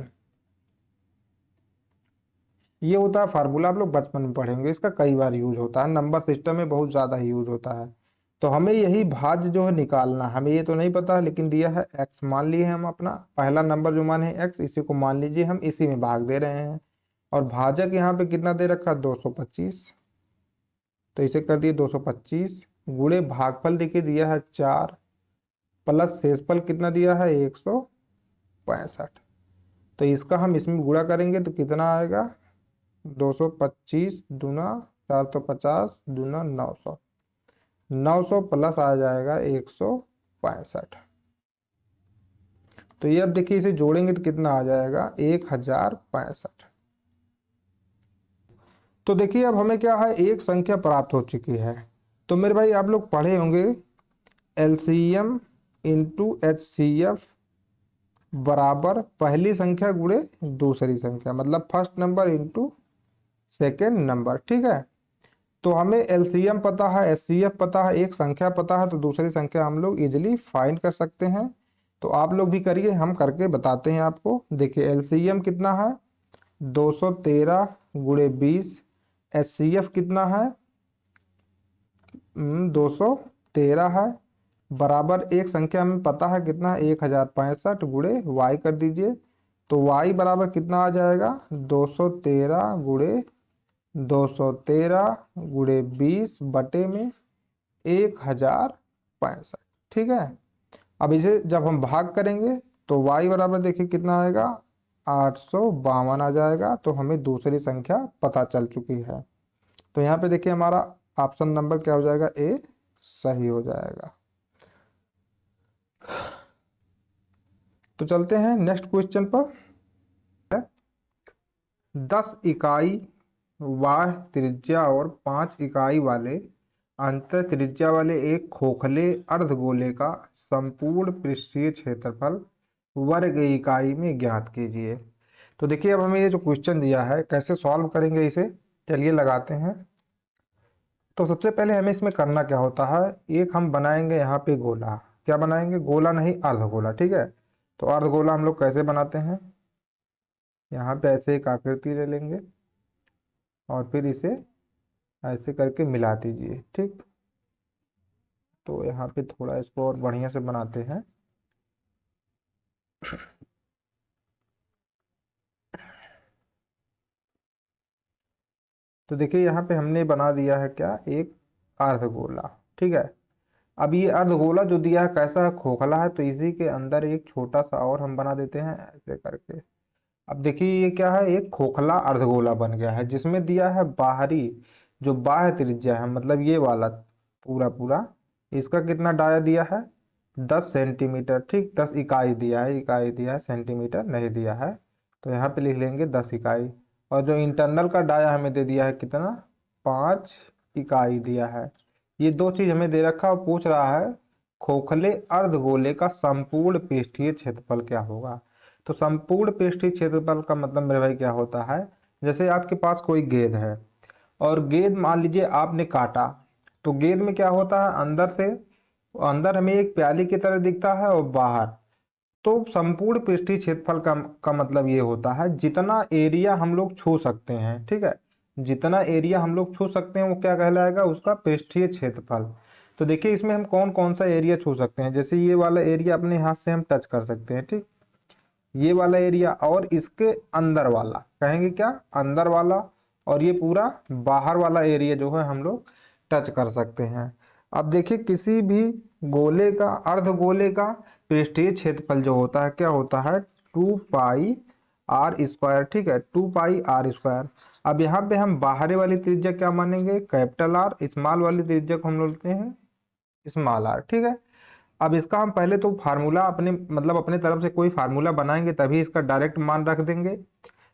ये होता है फार्मूला, आप लोग बचपन में पढ़े होंगे, इसका कई बार यूज होता है, नंबर सिस्टम में बहुत ज्यादा ही यूज होता है। तो हमें यही भाज्य जो है निकालना, हमें ये तो नहीं पता है, लेकिन दिया है x, मान लिए हम अपना पहला नंबर जो मान है x, इसी को मान लीजिए हम इसी में भाग दे रहे हैं, और भाजक यहाँ पे कितना दे रखा, 225। तो इसे कर दिए 225 गुणे भागफल देखिए दिया है 4 प्लस शेषफल कितना दिया है 165। तो इसका हम इसमें गुणा करेंगे तो कितना आएगा, 225 दूना 450 दूना 900, 900 प्लस आ जाएगा 165। तो ये अब देखिए इसे जोड़ेंगे तो कितना आ जाएगा, 1065। तो देखिए अब हमें क्या है, एक संख्या प्राप्त हो चुकी है। तो मेरे भाई आप लोग पढ़े होंगे एलसीएम इंटू एचसीएफ बराबर पहली संख्या गुणे दूसरी संख्या, मतलब first number into second number, ठीक है। तो हमें एलसीएम पता है, एचसीएफ पता है, एक संख्या पता है, तो दूसरी संख्या हम लोग इजिली फाइंड कर सकते हैं। तो आप लोग भी करिए, हम करके बताते हैं आपको। देखिए एलसीएम कितना है 213 गुणे 20, एचसीएफ कितना है 213 है, बराबर एक संख्या हमें पता है कितना है 1065 गुणे वाई कर दीजिए। तो वाई बराबर कितना आ जाएगा 213 गुणे 213 गुणे 20 बटे में 1065। ठीक है। अब इसे जब हम भाग करेंगे तो y बराबर देखिए कितना आएगा 852 आ जाएगा। तो हमें दूसरी संख्या पता चल चुकी है। तो यहाँ पे देखिए हमारा ऑप्शन नंबर क्या हो जाएगा, ए सही हो जाएगा। तो चलते हैं नेक्स्ट क्वेश्चन पर। 10 इकाई बाह्य त्रिज्या और 5 इकाई वाले अंतर त्रिज्या वाले एक खोखले अर्धगोले का संपूर्ण पृष्ठीय क्षेत्रफल वर्ग इकाई में ज्ञात कीजिए। तो देखिए अब हमें ये जो क्वेश्चन दिया है कैसे सॉल्व करेंगे इसे, चलिए लगाते हैं। तो सबसे पहले हमें इसमें करना क्या होता है, एक हम बनाएंगे यहाँ पे गोला। क्या बनाएंगे, गोला नहीं अर्धगोला। ठीक है। तो अर्धगोला हम लोग कैसे बनाते हैं, यहाँ पे ऐसे एक आकृति ले लेंगे और फिर इसे ऐसे करके मिला दीजिए। ठीक। तो यहाँ पे थोड़ा इसको और बढ़िया से बनाते हैं। तो देखिए यहाँ पे हमने बना दिया है क्या, एक अर्धगोला। ठीक है। अब ये अर्धगोला जो दिया है कैसा है, खोखला है। तो इसी के अंदर एक छोटा सा और हम बना देते हैं ऐसे करके। अब देखिए ये क्या है, एक खोखला अर्धगोला बन गया है जिसमें दिया है बाहरी जो बाह्य त्रिज्या है, मतलब ये वाला पूरा पूरा, इसका कितना डाया दिया है 10 सेंटीमीटर। ठीक, 10 इकाई दिया है, इकाई दिया है, सेंटीमीटर नहीं दिया है। तो यहाँ पे लिख लेंगे 10 इकाई। और जो इंटरनल का डाया हमें दे दिया है कितना, 5 इकाई दिया है। ये दो चीज हमें दे रखा और पूछ रहा है खोखले अर्धगोले का संपूर्ण पृष्ठीय क्षेत्रफल क्या होगा। तो संपूर्ण पृष्ठीय क्षेत्रफल का मतलब मेरे भाई क्या होता है, जैसे आपके पास कोई गेंद है और गेंद मान लीजिए आपने काटा, तो गेंद में क्या होता है अंदर से, अंदर हमें एक प्याली की तरह दिखता है और बाहर। तो संपूर्ण पृष्ठीय क्षेत्रफल का मतलब ये होता है जितना एरिया हम लोग छू सकते हैं। ठीक है। जितना एरिया हम लोग छू सकते हैं वो क्या कहलाएगा, उसका पृष्ठीय क्षेत्रफल। तो देखिए इसमें हम कौन कौन सा एरिया छू सकते हैं, जैसे ये वाला एरिया अपने हाथ से हम टच कर सकते हैं। ठीक, ये वाला एरिया और इसके अंदर वाला कहेंगे क्या, अंदर वाला। और ये पूरा बाहर वाला एरिया जो है हम लोग टच कर सकते हैं। अब देखिए किसी भी गोले का, अर्धगोले का पृष्ठीय क्षेत्रफल जो होता है क्या होता है 2 पाई r स्क्वायर। ठीक है, 2 पाई r स्क्वायर। अब यहाँ पे हम बाहरी वाली त्रिज्या क्या मानेंगे, कैपिटल आर, स्मॉल वाली त्रिज्या को हम लोग लेते हैं स्मॉल आर। ठीक है। अब इसका हम पहले तो फार्मूला अपने मतलब अपने तरफ से कोई फार्मूला बनाएंगे तभी इसका डायरेक्ट मान रख देंगे,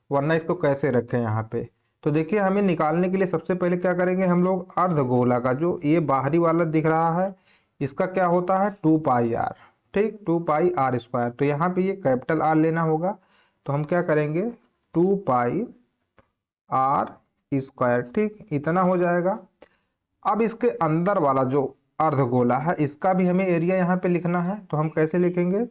वरना इसको कैसे रखें यहाँ पे। तो देखिए हमें निकालने के लिए सबसे पहले क्या करेंगे हम लोग, अर्धगोला का जो ये बाहरी वाला दिख रहा है इसका क्या होता है 2 पाई r। ठीक, 2 पाई r स्क्वायर। तो यहाँ पे ये कैपिटल R लेना होगा। तो हम क्या करेंगे 2 पाई r स्क्वायर। ठीक, इतना हो जाएगा। अब इसके अंदर वाला जो अर्धगोला है इसका भी हमें एरिया यहाँ पे लिखना है। तो हम कैसे लिखेंगे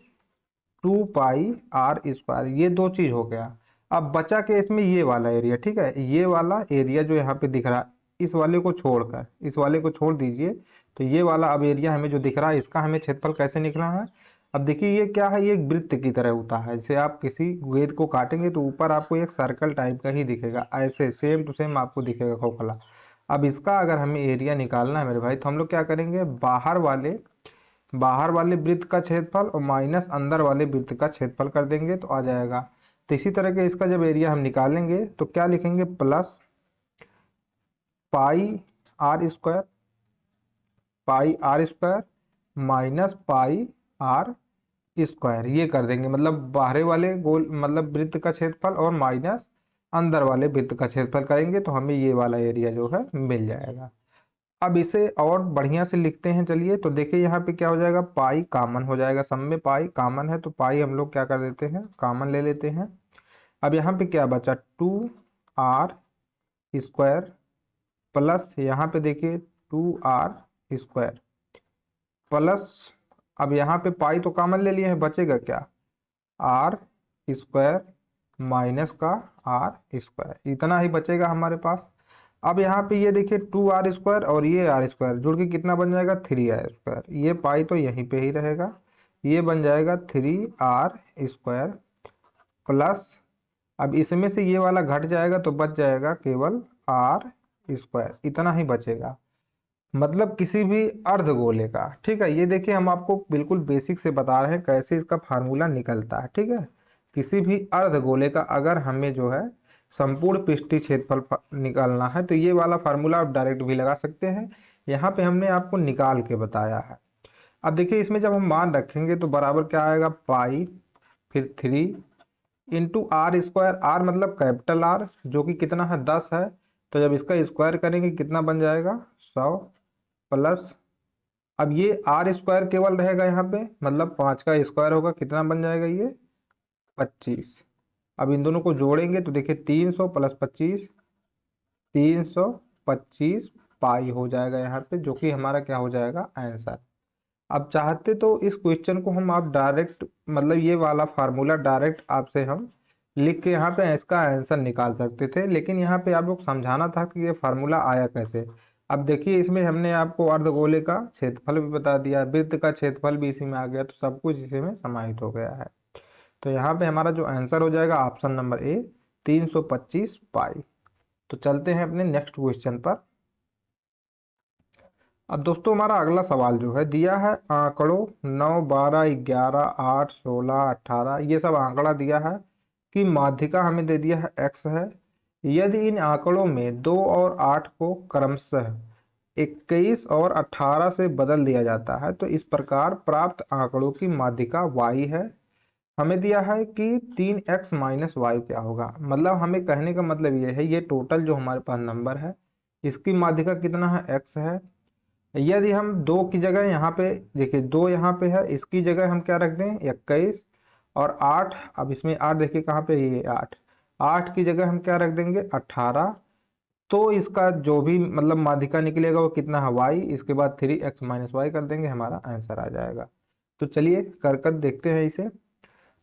2 पाई r स्क्वायर। ये दो चीज हो गया। अब बचा के इसमें ये वाला एरिया। ठीक है, ये वाला एरिया जो यहाँ पे दिख रहा है इस वाले को छोड़कर, इस वाले को छोड़ दीजिए। तो ये वाला अब एरिया हमें जो दिख रहा है इसका हमें क्षेत्रफल कैसे निकलना है। अब देखिए ये क्या है, ये एक वृत्त की तरह होता है। जैसे आप किसी गेंद को काटेंगे तो ऊपर आपको एक सर्कल टाइप का ही दिखेगा, ऐसे सेम टू सेम आपको दिखेगा खोखला। अब इसका अगर हमें एरिया निकालना है मेरे भाई, तो हम लोग क्या करेंगे, बाहर वाले वृत्त का क्षेत्रफल और माइनस अंदर वाले वृत्त का क्षेत्रफल कर देंगे तो आ जाएगा। तो इसी तरह के इसका जब एरिया हम निकालेंगे तो क्या लिखेंगे, plus pi r square minus pi r square, ये कर देंगे। मतलब बाहर वाले गोल मतलब वृत्त का क्षेत्रफल और माइनस अंदर वाले वृत्त का क्षेत्रफल करेंगे तो हमें ये वाला एरिया जो है मिल जाएगा। अब इसे और बढ़िया से लिखते हैं। चलिए तो देखिए यहाँ पे क्या हो जाएगा, पाई कॉमन हो जाएगा, सब में पाई कॉमन है तो पाई हम लोग क्या कर देते हैं, कॉमन ले लेते हैं। अब यहाँ पे क्या बचा 2r स्क्वायर प्लस यहाँ पे देखिए 2r² प्लस, अब यहाँ पे पाई तो कॉमन ले लिए हैं, बचेगा क्या, r² माइनस का r², इतना ही बचेगा हमारे पास। अब यहाँ पे ये देखिए 2r² और ये r² जुड़ के कितना बन जाएगा, 3r²। ये पाई तो यहीं पे ही रहेगा, ये बन जाएगा 3r² प्लस, अब इसमें से ये वाला घट जाएगा तो बच जाएगा केवल r², इतना ही बचेगा। मतलब किसी भी अर्धगोले का, ठीक है, ये देखिए हम आपको बिल्कुल बेसिक से बता रहे हैं कैसे इसका फार्मूला निकलता है, ठीक है। किसी भी अर्धगोले का अगर हमें जो है संपूर्ण पृष्ठीय क्षेत्रफल निकालना है तो ये वाला फार्मूला आप डायरेक्ट भी लगा सकते हैं, यहाँ पे हमने आपको निकाल के बताया है। अब देखिए इसमें जब हम मान रखेंगे तो बराबर क्या आएगा, पाई फिर 3 इंटू r², आर मतलब कैपिटल आर जो कि कितना है 10 है, तो जब इसका स्क्वायर करेंगे कितना बन जाएगा 100 प्लस, अब ये r² केवल रहेगा यहाँ पे, मतलब 5 का स्क्वायर होगा, कितना बन जाएगा ये 25। अब इन दोनों को जोड़ेंगे तो देखिए 300 प्लस 25, 325 पाई हो जाएगा यहाँ पे, जो कि हमारा क्या हो जाएगा आंसर। अब चाहते तो इस क्वेश्चन को हम आप डायरेक्ट, मतलब ये वाला फार्मूला डायरेक्ट आपसे हम लिख के यहाँ पे इसका आंसर निकाल सकते थे, लेकिन यहाँ पे आप लोग समझाना था कि ये फार्मूला आया कैसे। अब देखिए इसमें हमने आपको अर्धगोले का क्षेत्रफल भी बता दिया, वृत्त का क्षेत्रफल भी इसी में आ गया, तो सब कुछ इसी में समाहित हो गया है। तो यहाँ पे हमारा जो आंसर हो जाएगा ऑप्शन नंबर ए, 325 पाई। तो चलते हैं अपने नेक्स्ट क्वेश्चन पर। अब दोस्तों हमारा अगला सवाल जो है दिया है आंकड़ों 9, 12, 11, 8, 16, 18, ये सब आंकड़ा दिया है कि माध्यिका हमें दे दिया है x है। यदि इन आंकड़ों में 2 और 8 को क्रमशः 21 और 18 से बदल दिया जाता है तो इस प्रकार प्राप्त आंकड़ों की माध्यिका y है। हमें दिया है कि 3x माइनस वाई क्या होगा, मतलब हमें कहने का मतलब ये है, ये टोटल जो हमारे पास नंबर है इसकी माध्यिका कितना है x है। यदि हम 2 की जगह यहाँ पे देखिए 2 यहाँ पे है, इसकी जगह हम क्या रख दें 21 और 8, अब इसमें 8 देखिए कहाँ पे, ये 8 की जगह हम क्या रख देंगे 18, तो इसका जो भी मतलब माध्यिका निकलेगा वो कितना है y, इसके बाद 3x माइनस वाई कर देंगे, हमारा आंसर आ जाएगा। तो चलिए कर कर देखते हैं इसे।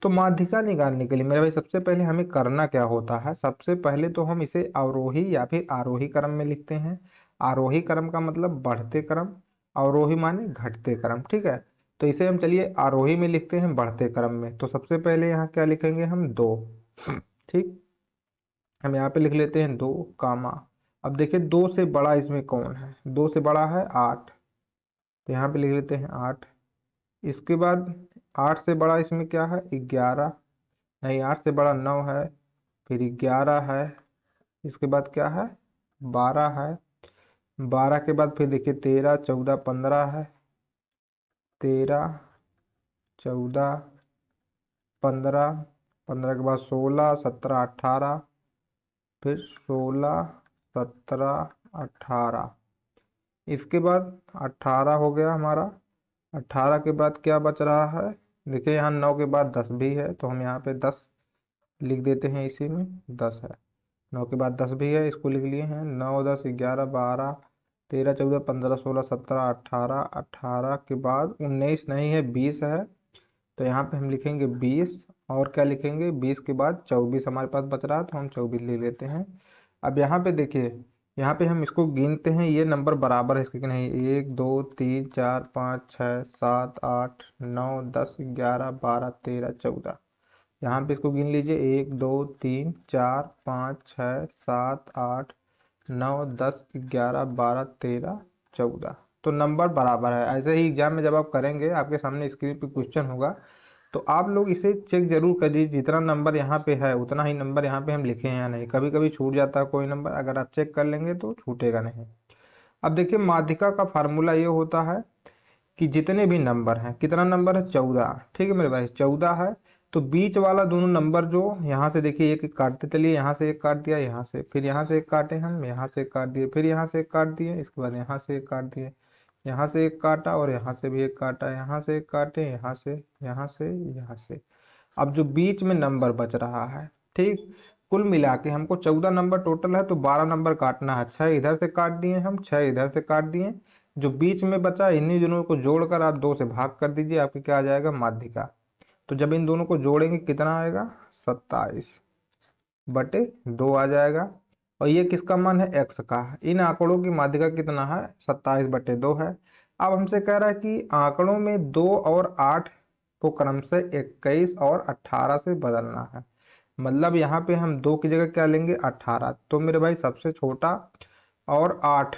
तो माध्यिका निकालने के लिए मेरे भाई सबसे पहले हमें करना क्या होता है, सबसे पहले तो हम इसे अवरोही या फिर आरोही क्रम में लिखते हैं। आरोही क्रम का मतलब बढ़ते क्रम, अवरोही माने घटते क्रम, ठीक है। तो इसे हम चलिए आरोही में लिखते हैं बढ़ते क्रम में। तो सबसे पहले यहाँ क्या लिखेंगे हम 2, ठीक, हम यहाँ पे लिख लेते हैं 2 कामा। अब देखिए 2 से बड़ा इसमें कौन है, 2 से बड़ा है 8, तो यहाँ पे लिख लेते हैं 8। इसके बाद 8 से बड़ा इसमें क्या है 11, नहीं 8 से बड़ा 9 है, फिर 11 है, इसके बाद क्या है 12 है, 12 के बाद फिर देखिए 13, 14, 15 है, 13, 14, 15, 15 के बाद 16, 17, 18, फिर 16, 17, 18, इसके बाद 18 हो गया हमारा। 18 के बाद क्या बच रहा है, देखिए यहाँ 9 के बाद 10 भी है, तो हम यहाँ पे 10 लिख देते हैं, इसी में 10 है। 9 के बाद 10 भी है, इसको लिख लिए हैं 9, 10, 11, 12, 13, 14, 15, 16, 17, 18, 18 के बाद 19 नहीं है 20 है, तो यहाँ पे हम लिखेंगे 20, और क्या लिखेंगे 20 के बाद 24 हमारे पास बच रहा है, तो हम 24 ले लेते हैं। अब यहाँ पे देखिए, यहाँ पे हम इसको गिनते हैं, ये नंबर बराबर है इसके कि नहीं, 1, 2, 3, 4, 5, 6, 7, 8, 9, 10, 11, 12, 13, 14, यहाँ पे इसको गिन लीजिए 1, 2, 3, 4, 5, 6, 7, 8, 9, 10, 11, 12, 13, 14, तो नंबर बराबर है। ऐसे ही एग्जाम में जब आप करेंगे आपके सामने स्क्रीन पे क्वेश्चन होगा तो आप लोग इसे चेक जरूर कर लीजिए, जितना नंबर यहाँ पे है उतना ही नंबर यहाँ पे हम लिखे हैं या नहीं, कभी कभी छूट जाता है कोई नंबर, अगर आप चेक कर लेंगे तो छूटेगा नहीं। अब देखिए माध्यिका का फार्मूला ये होता है कि जितने भी नंबर हैं, कितना नंबर है 14, ठीक है मेरे भाई 14 है, तो बीच वाला दोनों नंबर जो यहाँ से देखिए एक एक काटते चलिए, यहाँ से एक काट दिया, यहाँ से फिर यहाँ से एक काटे हम, यहाँ से एक काट दिए, फिर यहाँ से एक काट दिए, इसके बाद यहाँ से एक काट दिए, यहाँ से एक काटा और यहाँ से भी एक काटा, यहाँ से एक काटे, यहाँ से, यहाँ से, यहाँ से। अब जो बीच में नंबर बच रहा है, ठीक, कुल मिला के हमको 14 नंबर टोटल है, तो 12 नंबर काटना है। 6 इधर से काट दिए हम, 6 इधर से काट दिए, जो बीच में बचा इन्हीं दोनों को जोड़कर आप 2 से भाग कर दीजिए, आपके क्या आ जाएगा, माध्यिका। तो जब इन दोनों को जोड़ेंगे कितना आएगा, 27/2 आ जाएगा। और ये किसका मान है, x का। इन आंकड़ों की माध्यिका कितना है, 27/2 है। अब हमसे कह रहा है कि आंकड़ों में 2 और 8 को क्रम से 21 और 18 से बदलना है। मतलब यहाँ पे हम 2 की जगह क्या लेंगे, 18। तो मेरे भाई सबसे छोटा और 8,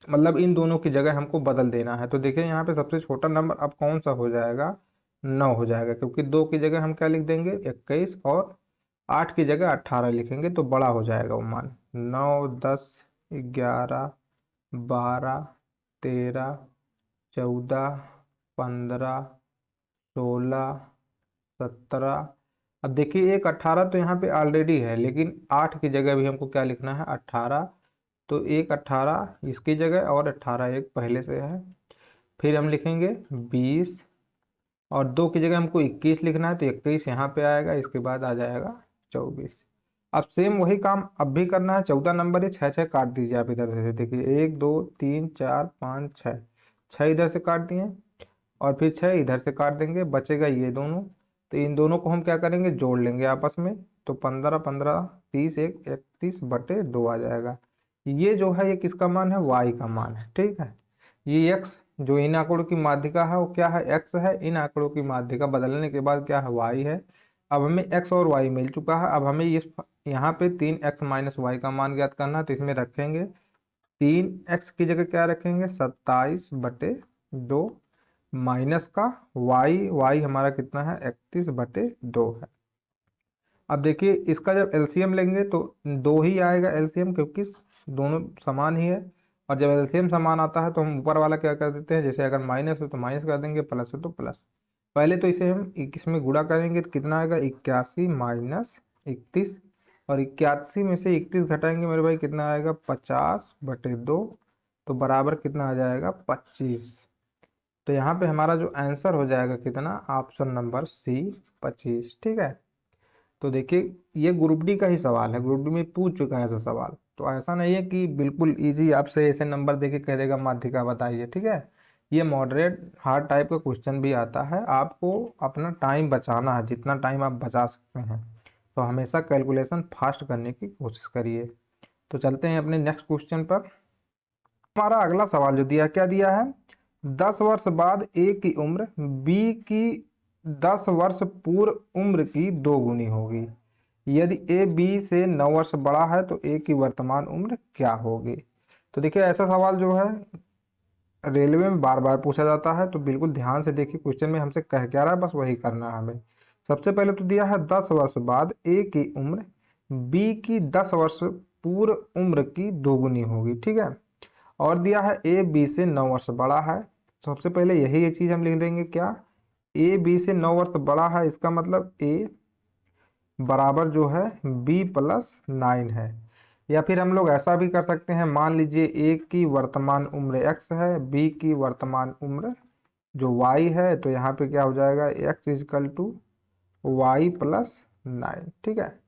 मतलब इन दोनों की जगह हमको बदल देना है। तो देखिए यहाँ पे सबसे छोटा नंबर अब कौन सा हो जाएगा, 9 हो जाएगा, क्योंकि 2 की जगह हम क्या लिख देंगे, 21, और 8 की जगह 18 लिखेंगे, तो बड़ा हो जाएगा वो मान। 9, 10, 11, 12, 13, 14, 15, 16, 17। अब देखिए एक 18 तो यहाँ पे ऑलरेडी है, लेकिन 8 की जगह भी हमको क्या लिखना है, 18। तो एक 18 इसकी जगह, और 18 एक पहले से है। फिर हम लिखेंगे 20, और 2 की जगह हमको 21 लिखना है, तो 21 यहाँ पे आएगा, इसके बाद आ जाएगा 24। अब सेम वही काम अब भी करना है। 14 नंबर है, 6 6 काट दीजिए आप इधर से। देखिए 1 2 3 4 5 6, 6 इधर से काट दिए, और फिर 6 इधर से काट देंगे, बचेगा ये दोनों। तो इन दोनों को हम क्या करेंगे, जोड़ लेंगे आपस में। तो 15 15 30 1 31/2 आ जाएगा। ये जो है ये किसका मान है, y का मान है, ठीक है। ये x जो इन आंकड़ों की माध्यिका है वो क्या है, x है। इन आंकड़ों की माध्यिका बदलने के बाद क्या है, y है। अब हमें x और y मिल चुका है। अब हमें इस यहाँ पे 3x माइनस वाई का मान ज्ञात करना है, तो इसमें रखेंगे 3x की जगह क्या रखेंगे, 27/2, माइनस का y हमारा कितना है, 31/2 है। अब देखिए इसका जब एलसीएम लेंगे तो 2 ही आएगा एलसीएम, क्योंकि दोनों समान ही है। और जब एलसीएम समान आता है तो हम ऊपर वाला क्या कर देते हैं, जैसे अगर माइनस है तो माइनस कर देंगे, प्लस है तो प्लस। पहले तो इसे हम 21 में गुणा करेंगे तो कितना आएगा, 81 माइनस 31, और 81 में से 31 घटाएंगे मेरे भाई, कितना आएगा, 50/2। तो बराबर कितना आ जाएगा, 25। तो यहाँ पे हमारा जो आंसर हो जाएगा कितना, ऑप्शन नंबर सी, 25, ठीक है। तो देखिए ये ग्रुप डी का ही सवाल है, ग्रुप डी में पूछ चुका है ऐसा सवाल। तो ऐसा नहीं है कि बिल्कुल इजी आपसे ऐसे नंबर देके कह देगा माध्यिका बताइए, ठीक है। ये मॉडरेट हार्ड टाइप का क्वेश्चन भी आता है। आपको अपना टाइम बचाना है, जितना टाइम आप बचा सकते हैं। तो हमेशा कैलकुलेशन फास्ट करने की कोशिश करिए। तो चलते हैं अपने नेक्स्ट क्वेश्चन पर। हमारा अगला सवाल जो दिया, क्या दिया है, 10 वर्ष बाद ए की उम्र बी की 10 वर्ष पूर्व उम्र की 2 गुनी होगी। यदि ए बी से 9 वर्ष बड़ा है तो ए की वर्तमान उम्र क्या होगी। तो देखिए ऐसा सवाल जो है रेलवे में बार बार पूछा जाता है, तो बिल्कुल ध्यान से देखिए क्वेश्चन में हमसे कह क्या रहा है, बस वही करना है हमें। सबसे पहले तो दिया है 10 वर्ष बाद ए की उम्र बी की 10 वर्ष पूर्व उम्र की 2 गुनी होगी, ठीक है। और दिया है ए बी से 9 वर्ष बड़ा है। सबसे पहले यही ये चीज हम लिख देंगे, क्या, ए बी से 9 वर्ष बड़ा है, इसका मतलब ए बराबर जो है b+9 है। या फिर हम लोग ऐसा भी कर सकते हैं, मान लीजिए ए की वर्तमान उम्र x है, b की वर्तमान उम्र जो y है, तो यहाँ पे क्या हो जाएगा, x = y+9, ठीक है।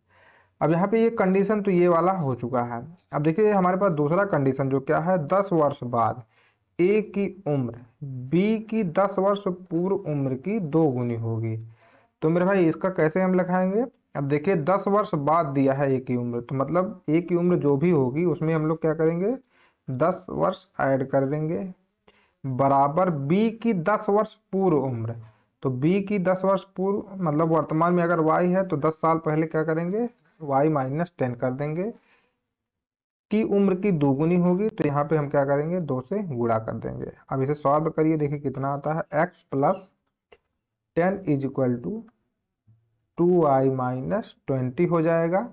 अब यहाँ पे ये कंडीशन तो ये वाला हो चुका है। अब देखिए हमारे पास दूसरा कंडीशन जो क्या है, 10 वर्ष बाद ए की उम्र बी की 10 वर्ष पूर्व उम्र की 2 गुनी होगी। तो मेरे भाई इसका कैसे हम लिखाएंगे। अब देखिए 10 वर्ष बाद दिया है ए की उम्र, तो मतलब ए की उम्र जो भी होगी उसमें हम लोग क्या करेंगे, 10 वर्ष ऐड कर देंगे, बराबर बी की 10 वर्ष पूर्व उम्र। तो बी की 10 वर्ष पूर्व मतलब वर्तमान में अगर वाई है तो 10 साल पहले क्या करेंगे, y-10 कर देंगे, की उम्र की 2 गुनी होगी। तो यहाँ पे हम क्या करेंगे, 2 से गुणा कर देंगे। अब इसे सॉल्व करिए, देखिए कितना आता है, x+10 = 2y-20 हो जाएगा।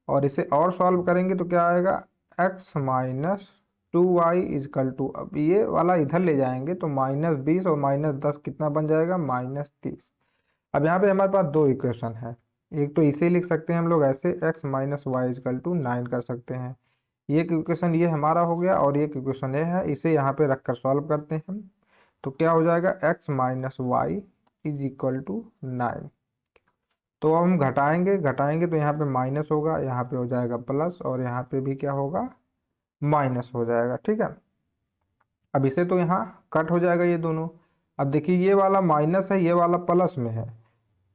और इसे और सॉल्व करेंगे तो क्या आएगा, x-2y = अब ये वाला इधर ले जाएंगे तो -20 और -10 कितना बन जाएगा, -30। अब यहाँ पे हमारे पास 2 इक्वेशन है। एक तो इसे लिख सकते हैं हम लोग ऐसे, x-y = 9 कर सकते हैं। ये इक्वेशन ये हमारा हो गया, और ये इक्वेशन ये है, इसे यहाँ पे रखकर सॉल्व करते हैं हम। तो क्या हो जाएगा, x-y = 9। तो अब हम घटाएंगे घटाएंगे तो यहाँ पे माइनस होगा, यहाँ पे हो जाएगा प्लस, और यहाँ पे भी क्या होगा, माइनस हो जाएगा। ठीक है, अब इसे तो यहाँ कट हो जाएगा ये दोनों। अब देखिए ये वाला माइनस है, ये वाला प्लस में है,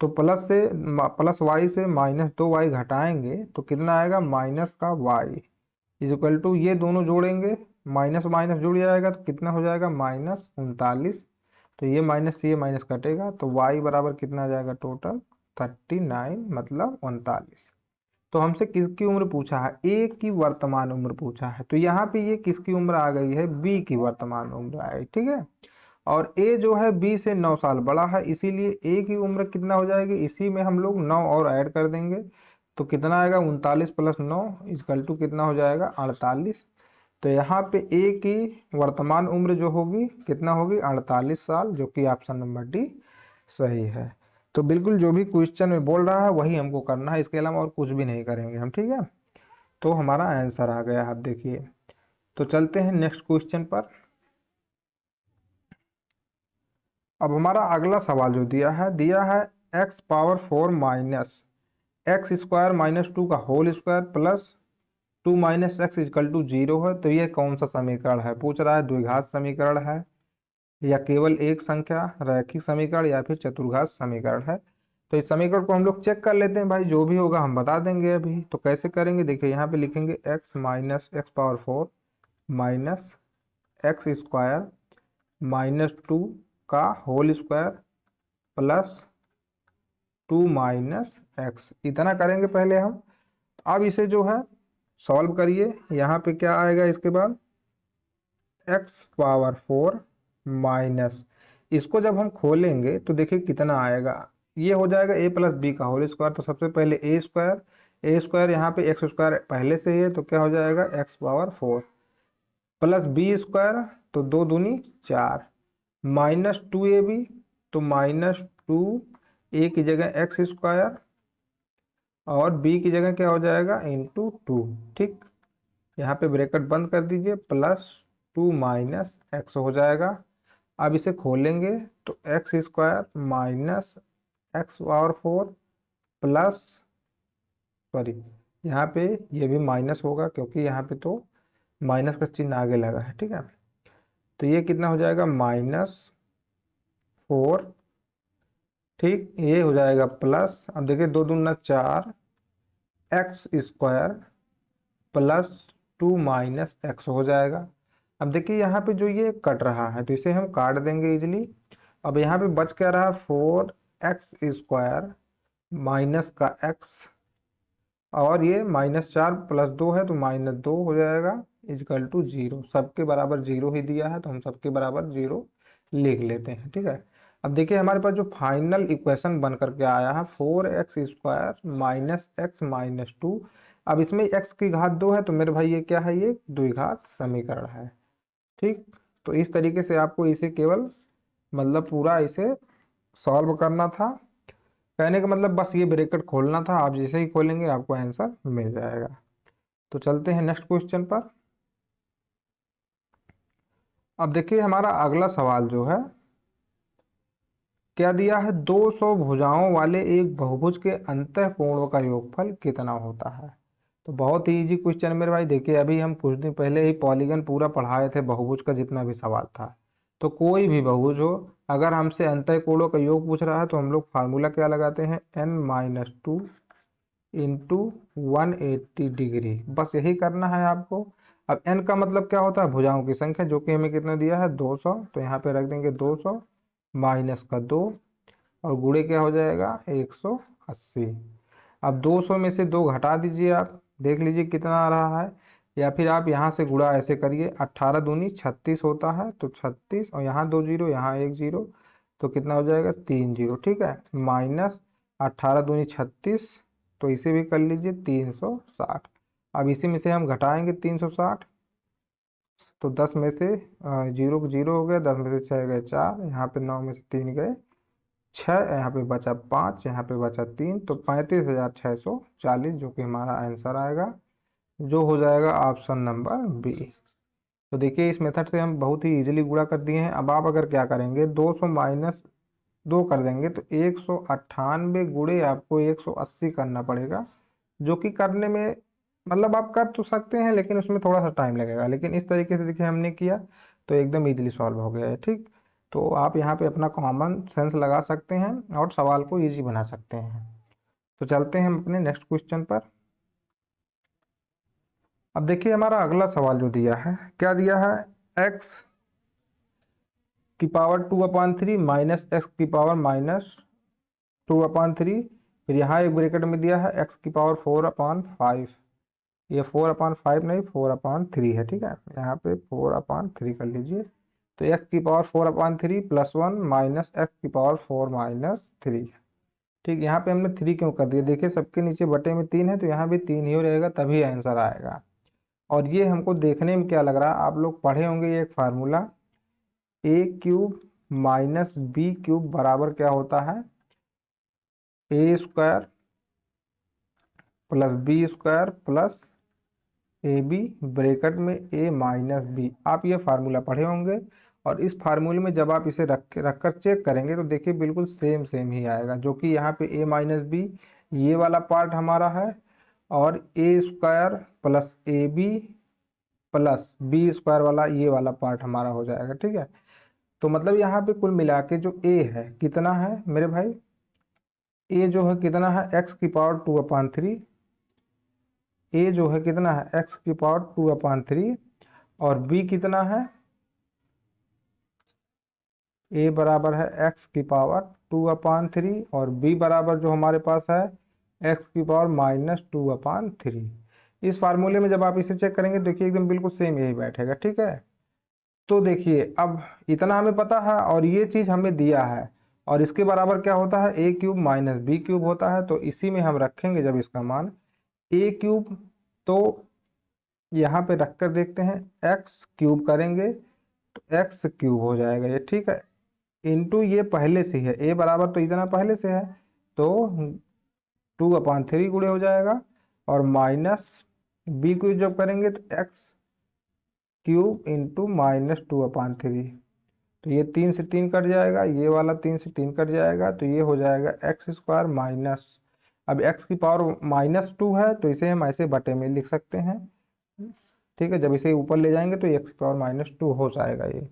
तो प्लस से प्लस वाई से माइनस 2y घटाएंगे तो कितना आएगा, माइनस का y इज इक्वल टू, ये दोनों जोड़ेंगे, माइनस माइनस जुड़ जाएगा तो कितना हो जाएगा, -39। तो ये माइनस से ये माइनस कटेगा तो y बराबर कितना आ जाएगा, टोटल 39 मतलब 39। तो हमसे किसकी उम्र पूछा है, ए की वर्तमान उम्र पूछा है, तो यहाँ पे ये किसकी उम्र आ गई है, बी की वर्तमान उम्र आई। ठीक है, और ए जो है बी से 9 साल बड़ा है, इसीलिए ए की उम्र कितना हो जाएगी, इसी में हम लोग 9 और ऐड कर देंगे तो कितना आएगा, 39 + 9 इक्वल टू कितना हो जाएगा, 48। तो यहाँ पे ए की वर्तमान उम्र जो होगी कितना होगी, 48 साल, जो कि ऑप्शन नंबर डी सही है। तो बिल्कुल जो भी क्वेश्चन में बोल रहा है वही हमको करना है, इसके अलावा और कुछ भी नहीं करेंगे हम। ठीक है, तो हमारा आंसर आ गया, आप देखिए। तो चलते हैं नेक्स्ट क्वेश्चन पर। अब हमारा अगला सवाल जो दिया है x⁴ माइनस x² - 2 का होल स्क्वायर प्लस 2 - x = 0 है। तो ये कौन सा समीकरण है, पूछ रहा है, द्विघात समीकरण है या केवल एक संख्या रैखिक समीकरण या फिर चतुर्घात समीकरण है। तो इस समीकरण को हम लोग चेक कर लेते हैं भाई, जो भी होगा हम बता देंगे अभी। तो कैसे करेंगे, देखिए यहाँ पे लिखेंगे x - x⁴ माइनस x² - 2 का होल स्क्वायर प्लस 2 - x, इतना करेंगे पहले हम। अब इसे जो है सॉल्व करिए, यहाँ पे क्या आएगा इसके बाद, x⁴ माइनस, इसको जब हम खोलेंगे तो देखिए कितना आएगा, ये हो जाएगा a + b का होल स्क्वायर। तो सबसे पहले a² यहाँ पे x² पहले से ही है तो क्या हो जाएगा, x⁴ प्लस b², तो 2 दूनी 4, -2ab, तो -2a की जगह x² और b की जगह क्या हो जाएगा, × 2। ठीक, यहाँ पे ब्रैकेट बंद कर दीजिए, प्लस 2 - x हो जाएगा। अब इसे खोलेंगे तो x² minus x⁴ plus, sorry यहाँ पे ये भी माइनस होगा क्योंकि यहाँ पे तो माइनस का चिन्ह आगे लगा है। ठीक है, तो ये कितना हो जाएगा, -4। ठीक, ये हो जाएगा प्लस, अब देखिए 2 दूना 4 x² प्लस 2 - x हो जाएगा। अब देखिए यहाँ पे जो ये कट रहा है तो इसे हम काट देंगे इजीली। अब यहाँ पे बच क्या रहा, 4x² माइनस का x, और ये -4 + 2 है तो -2 हो जाएगा इक्वल टू 0। सबके बराबर 0 ही दिया है तो हम सबके बराबर 0 लिख लेते हैं। ठीक है, अब देखिए हमारे पास जो फाइनल इक्वेशन बन करके आया है 4x² माइनस x माइनस 2। अब इसमें x की घात 2 है तो मेरे भाई ये क्या है, ये द्विघात समीकरण है। ठीक, तो इस तरीके से आपको इसे केवल मतलब पूरा इसे सॉल्व करना था। कहने का मतलब बस ये ब्रैकेट खोलना था, आप जैसे ही खोलेंगे आपको आंसर मिल जाएगा। तो चलते हैं नेक्स्ट क्वेश्चन पर। अब देखिए हमारा अगला सवाल जो है क्या दिया है, 200 भुजाओं वाले एक बहुभुज के अंतःकोणों का योगफल कितना होता है। तो बहुत ही इजी क्वेश्चन मेरे भाई, देखिए अभी हम कुछ दिन पहले ही पॉलीगन पूरा पढ़ाए थे, बहुभुज का जितना भी सवाल था। तो कोई भी बहुभुज हो, अगर हमसे अंतःकोणों का योग पूछ रहा है तो हम लोग फार्मूला क्या लगाते हैं, n - 2 × 180 डिग्री, बस यही करना है आपको। अब n का मतलब क्या होता है, भुजाओं की संख्या, जो कि हमें कितना दिया है, 200। तो यहाँ पे रख देंगे 200 माइनस का 2 और गुणे क्या हो जाएगा, 180। अब 200 में से 2 घटा दीजिए, आप देख लीजिए कितना आ रहा है, या फिर आप यहाँ से गुणा ऐसे करिए, 18 दूनी 36 होता है तो 36, और यहाँ 2 जीरो यहाँ 1 जीरो, तो कितना हो जाएगा, 3 जीरो। ठीक है, माइनस 18 दूनी 36, तो इसे भी कर लीजिए 360। अब इसी में से हम घटाएंगे 360, तो 10 में से 0 जीरो हो गया, 10 में से 6 गए 4, यहाँ पे 9 में से 3 गए 6, यहाँ पे बचा 5, यहाँ पे बचा 3, तो 35,640, जो कि हमारा आंसर आएगा, जो हो जाएगा ऑप्शन नंबर बी। तो देखिए इस मेथड से हम बहुत ही इजीली गुणा कर दिए हैं। अब आप अगर क्या करेंगे, 200 माइनस 2 कर देंगे तो 198 गुणे आपको 180 करना पड़ेगा, जो कि करने में मतलब आप कर तो सकते हैं लेकिन उसमें थोड़ा सा टाइम लगेगा, लेकिन इस तरीके से देखिए हमने किया तो एकदम इजीली सॉल्व हो गया है। ठीक, तो आप यहाँ पे अपना कॉमन सेंस लगा सकते हैं और सवाल को इजी बना सकते हैं। तो चलते हैं हम अपने नेक्स्ट क्वेश्चन पर। अब देखिए हमारा अगला सवाल जो दिया है, क्या दिया है, x की पावर 2/3 माइनस एक्स की पावर -2/3, फिर यहाँ एक ब्रैकेट में दिया है x की पावर 4/5, ये 4/5 नहीं 4/3 है। ठीक है, यहाँ पे 4/3 कर लीजिए, तो x की पावर 4/3 +1 माइनस एक्स की पावर 4 - 3। ठीक, यहाँ पे हमने 3 क्यों कर दिया, देखिए सबके नीचे बटे में 3 है तो यहाँ भी 3 ही रहेगा, तभी आंसर आएगा। और ये हमको देखने में क्या लग रहा है, आप लोग पढ़े होंगे ये एक फार्मूला, a³ माइनस b³ बराबर क्या होता है, a² plus b² plus AB bracket में a माइनस बी। आप ये फार्मूला पढ़े होंगे और इस फार्मूले में जब आप इसे रखकर चेक करेंगे तो देखिए बिल्कुल सेम सेम ही आएगा, जो कि यहाँ पे a माइनस बी ये वाला पार्ट हमारा है और a² plus AB plus b² वाला ये वाला पार्ट हमारा हो जाएगा। ठीक है, तो मतलब यहाँ पे कुल मिला के जो a है कितना है मेरे भाई, a जो है कितना है x की पावर 2/3, a जो है कितना है x की पावर 2/3 और b कितना है, a बराबर है x की पावर 2/3 और b बराबर जो हमारे पास है x की पावर -2/3। इस फार्मूले में जब आप इसे चेक करेंगे देखिए एकदम बिल्कुल सेम यही बैठेगा। ठीक है, तो देखिए अब इतना हमें पता है और ये चीज़ हमें दिया है और इसके बराबर क्या होता है, a³ माइनस b³ होता है, तो इसी में हम रखेंगे जब इसका मान a³, तो यहाँ पे रख कर देखते हैं x³ करेंगे तो x³ हो जाएगा ये। ठीक है, इंटू ये पहले से है a बराबर तो इतना पहले से है तो 2/3 गुणे हो जाएगा और माइनस b³ जब करेंगे तो x³ इंटू -2/3, तो ये 3 से 3 कट जाएगा, ये वाला 3 से 3 कट जाएगा, तो ये हो जाएगा x² माइनस, अब x की पावर -2 है तो इसे हम ऐसे बटे में लिख सकते हैं। ठीक है, जब इसे ऊपर ले जाएंगे तो x की पावर -2 हो जाएगा ये।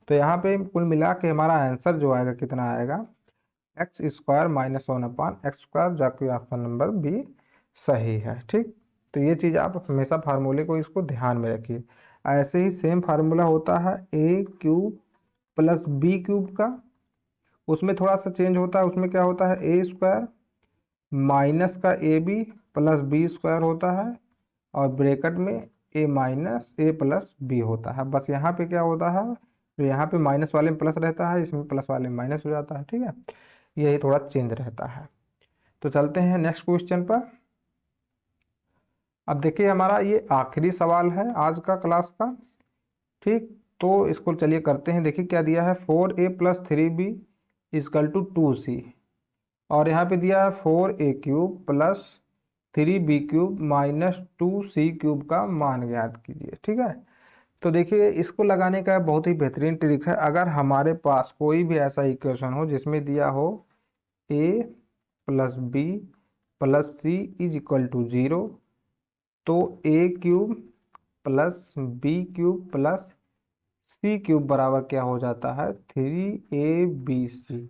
तो यहाँ पे कुल मिला के हमारा आंसर जो आएगा कितना आएगा, x² -1/x², जबकि ऑप्शन नंबर बी सही है। ठीक, तो ये चीज़ आप हमेशा फार्मूले को इसको ध्यान में रखिए। ऐसे ही सेम फार्मूला होता है a³ प्लस b³ का, उसमें थोड़ा सा चेंज होता है, उसमें क्या होता है a² माइनस का ab प्लस b² होता है और ब्रैकेट में a minus a plus b होता है। बस यहाँ पे क्या होता है, तो यहाँ पे माइनस वाले में प्लस रहता है, इसमें प्लस वाले में माइनस हो जाता है। ठीक है, यही थोड़ा चेंज रहता है। तो चलते हैं नेक्स्ट क्वेश्चन पर। अब देखिए हमारा ये आखिरी सवाल है आज का क्लास का। ठीक, तो इसको चलिए करते हैं। देखिए क्या दिया है, 4a plus 3b is equal to 2c, और यहाँ पे दिया है 4a³ plus 3b³ minus 2c³ का मान ज्ञात कीजिए। ठीक है, तो देखिए इसको लगाने का बहुत ही बेहतरीन ट्रिक है। अगर हमारे पास कोई भी ऐसा इक्वेशन हो जिसमें दिया हो a plus b plus c is equal to 0, तो a³ plus b³ plus c³ बराबर क्या हो जाता है, 3abc।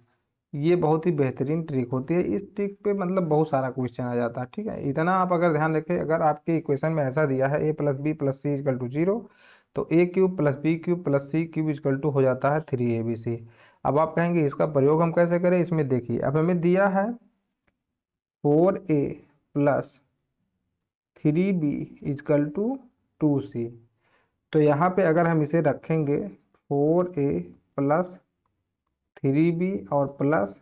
ये बहुत ही बेहतरीन ट्रिक होती है, इस ट्रिक पे मतलब बहुत सारा क्वेश्चन आ जाता है। ठीक है, इतना आप अगर ध्यान रखें, अगर आपके इक्वेशन में ऐसा दिया है a plus B plus C equal to 0, तो a³ plus b³ plus c³ is equal to हो जाता है 3abc। अब आप कहेंगे इसका प्रयोग हम कैसे करें, इसमें देखिए अब हमें दिया है 4a plus 3b is equal to 2c, तो यहाँ पे अगर हम इसे रखेंगे 4a प्लस 3b और प्लस,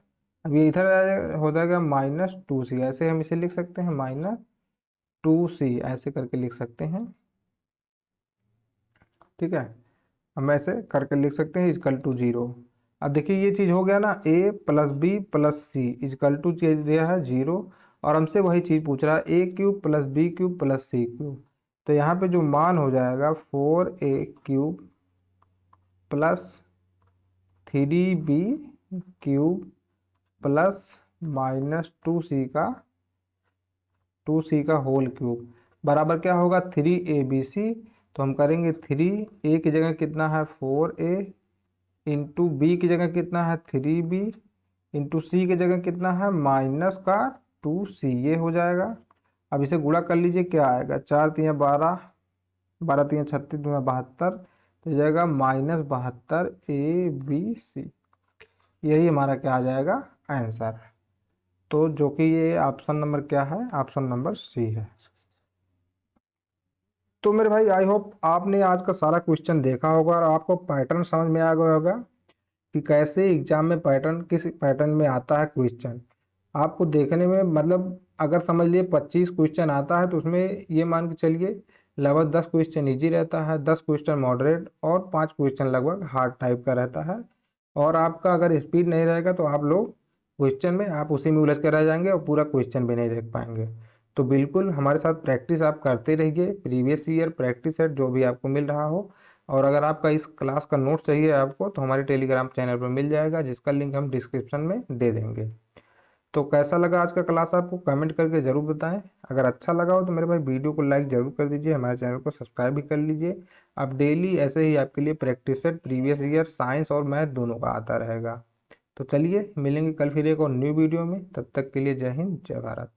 अब ये इधर हो जाएगा -2c, ऐसे हम इसे लिख सकते हैं -2c, ऐसे करके लिख सकते हैं। ठीक है, हम ऐसे करके लिख सकते हैं इजकल टू 0। अब देखिए ये चीज़ हो गया ना, a plus B plus C equal to दिया है 0, और हमसे वही चीज़ पूछ रहा है a³ plus b³ plus c³, तो यहाँ पे जो मान हो जाएगा 4a³ plus 3b³ plus minus 2c का होल क्यूब बराबर क्या होगा 3abc। तो हम करेंगे 3a की जगह कितना है 4a, इंटू बी की जगह कितना है 3b, इंटू सी की जगह कितना है माइनस का 2c, ये हो जाएगा। अब इसे गुणा कर लीजिए, क्या आएगा 4×3 = 12, 12×3 = 36, 72, तो जाएगा -72 ABC। यही हमारा क्या आ जाएगा आंसर। तो जो कि ये ऑप्शन नंबर क्या है, ऑप्शन नंबर सी है। तो मेरे भाई आई होप आपने आज का सारा क्वेश्चन देखा होगा और आपको पैटर्न समझ में आ गया होगा कि कैसे एग्जाम में पैटर्न, किस पैटर्न में आता है क्वेश्चन। आपको देखने में मतलब अगर समझ लिए 25 क्वेश्चन आता है तो उसमें ये मान के चलिए लगभग 10 क्वेश्चन इजी रहता है, 10 क्वेश्चन मॉडरेट और 5 क्वेश्चन लगभग हार्ड टाइप का रहता है। और आपका अगर स्पीड नहीं रहेगा तो आप लोग क्वेश्चन में आप उसी में उलझ कर रह जाएंगे और पूरा क्वेश्चन भी नहीं देख पाएंगे। तो बिल्कुल हमारे साथ प्रैक्टिस आप करते रहिए, प्रीवियस ईयर प्रैक्टिस सेट जो भी आपको मिल रहा हो। और अगर आपका इस क्लास का नोट चाहिए आपको तो हमारे टेलीग्राम चैनल पर मिल जाएगा, जिसका लिंक हम डिस्क्रिप्शन में दे देंगे। तो कैसा लगा आज का क्लास आपको कमेंट करके ज़रूर बताएं। अगर अच्छा लगा हो तो मेरे भाई वीडियो को लाइक ज़रूर कर दीजिए, हमारे चैनल को सब्सक्राइब भी कर लीजिए। अब डेली ऐसे ही आपके लिए practice set previous year science और मैथ दोनों का आता रहेगा। तो चलिए मिलेंगे कल फिर एक और न्यू वीडियो में, तब तक के लिए जय हिंद जय भारत।